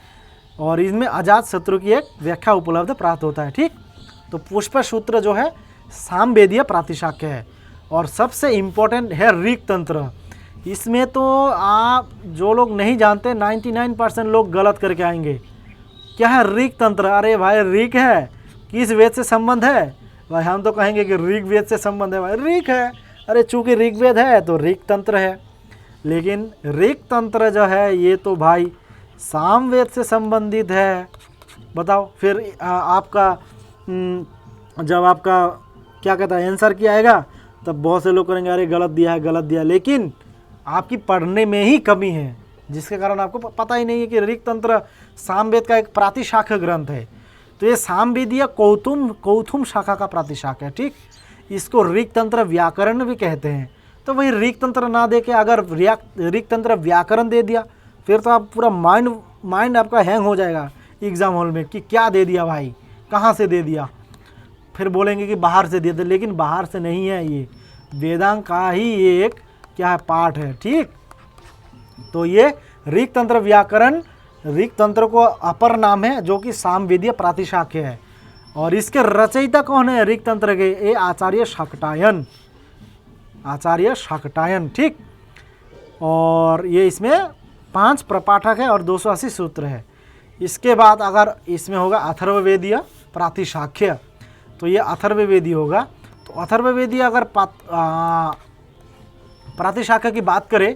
और इसमें अजात शत्रु की एक व्याख्या उपलब्ध प्राप्त होता है, ठीक। तो पुष्प सूत्र जो है सामवेदीय प्रातिशाख्य है और सबसे इम्पोर्टेंट है ऋग तंत्र। इसमें तो आप जो लोग नहीं जानते 99% लोग गलत करके आएंगे। क्या है ऋग तंत्र? अरे भाई ऋग है, किस वेद से संबंध है भाई? हम तो कहेंगे कि ऋग्वेद से संबंध है, भाई ऋग है, अरे चूंकि ऋग्वेद है तो ऋग तंत्र है। लेकिन ऋग तंत्र जो है ये तो भाई सामवेद से संबंधित है। बताओ फिर आपका जब आपका क्या कहता है आंसर किया आएगा तब बहुत से लोग करेंगे अरे गलत दिया है, गलत दिया। लेकिन आपकी पढ़ने में ही कमी है, जिसके कारण आपको पता ही नहीं है कि ऋग तंत्र सामवेद का एक प्रातिशाख्य ग्रंथ है। तो ये सामवेदीय कौथुम शाखा का प्रातिशाख है। ठीक, इसको ऋक् तंत्र व्याकरण भी कहते हैं। तो वही ऋक् तंत्र ना दे के अगर ऋक् तंत्र व्याकरण दे दिया फिर तो आप पूरा माइंड आपका हैंग हो जाएगा एग्ज़ाम हॉल में कि क्या दे दिया भाई, कहाँ से दे दिया। फिर बोलेंगे कि बाहर से दे दे, लेकिन बाहर से नहीं है, ये वेदांग का ही ये एक क्या है, पार्ट है। ठीक, तो ये ऋक् तंत्र व्याकरण ऋक् तंत्र को अपर नाम है जो कि सामवेदीय प्रातिशाख्य है। और इसके रचयिता कौन है ऋक् तंत्र के? ये आचार्य शाकटायन। ठीक, और ये इसमें 5 प्रपाठक है और 280 सूत्र है। इसके बाद अगर इसमें होगा अथर्ववेदीय प्रातिशाख्य, तो ये अथर्ववेदी होगा। तो अथर्ववेदी अगर प्रातिशाख्य की बात करें,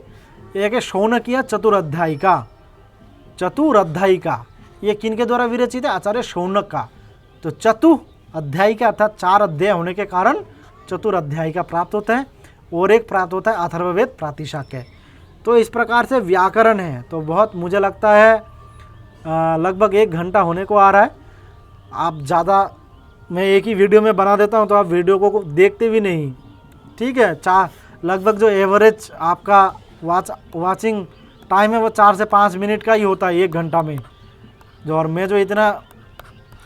एक है शौनकीय चतुरध्यायिका। ये किनके द्वारा विरचित है? आचार्य शौनक का। तो अध्यायिका अर्थात 4 अध्याय होने के कारण चतुरध्यायिका प्राप्त होता है, और एक प्राप्त होता है अथर्ववेद प्रातिशाख्य। तो इस प्रकार से व्याकरण है। तो बहुत मुझे लगता है लगभग 1 घंटा होने को आ रहा है। आप ज़्यादा मैं एक ही वीडियो में बना देता हूं तो आप वीडियो को देखते भी नहीं। ठीक है, लगभग जो एवरेज आपका वाचिंग टाइम है वो 4 से 5 मिनट का ही होता है 1 घंटा में। और मैं जो इतना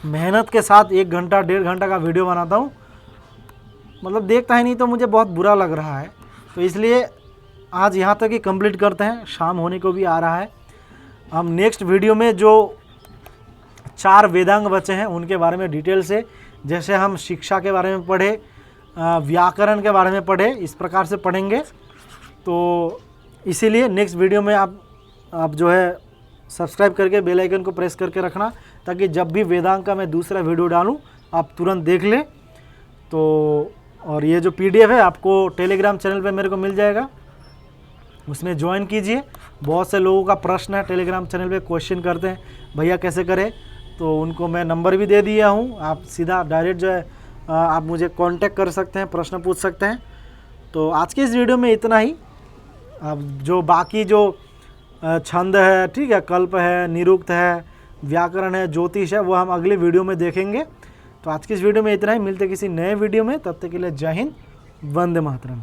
मेहनत के साथ 1 घंटा 1.5 घंटा का वीडियो बनाता हूँ, मतलब देखता ही नहीं तो मुझे बहुत बुरा लग रहा है। तो इसलिए आज यहाँ तक ही कंप्लीट करते हैं, शाम होने को भी आ रहा है। हम नेक्स्ट वीडियो में जो 4 वेदांग बचे हैं उनके बारे में डिटेल से, जैसे हम शिक्षा के बारे में पढ़े, व्याकरण के बारे में पढ़े, इस प्रकार से पढ़ेंगे। तो इसीलिए नेक्स्ट वीडियो में आप जो है सब्सक्राइब करके बेल आइकन को प्रेस करके रखना, ताकि जब भी वेदांग का मैं दूसरा वीडियो डालूं आप तुरंत देख लें। तो और ये जो PDF है आपको टेलीग्राम चैनल पे मेरे को मिल जाएगा, उसमें ज्वाइन कीजिए। बहुत से लोगों का प्रश्न है टेलीग्राम चैनल पे, क्वेश्चन करते हैं भैया कैसे करें, तो उनको मैं नंबर भी दे दिया हूँ। आप सीधा डायरेक्ट जो है आप मुझे कांटेक्ट कर सकते हैं, प्रश्न पूछ सकते हैं। तो आज के इस वीडियो में इतना ही। अब जो बाकी जो छंद है, ठीक है, कल्प है, निरुक्त है, व्याकरण है, ज्योतिष है, वो हम अगले वीडियो में देखेंगे। तो आज की इस वीडियो में इतना ही। मिलते किसी नए वीडियो में, तब तक के लिए जय हिंद, वंदे मातरम।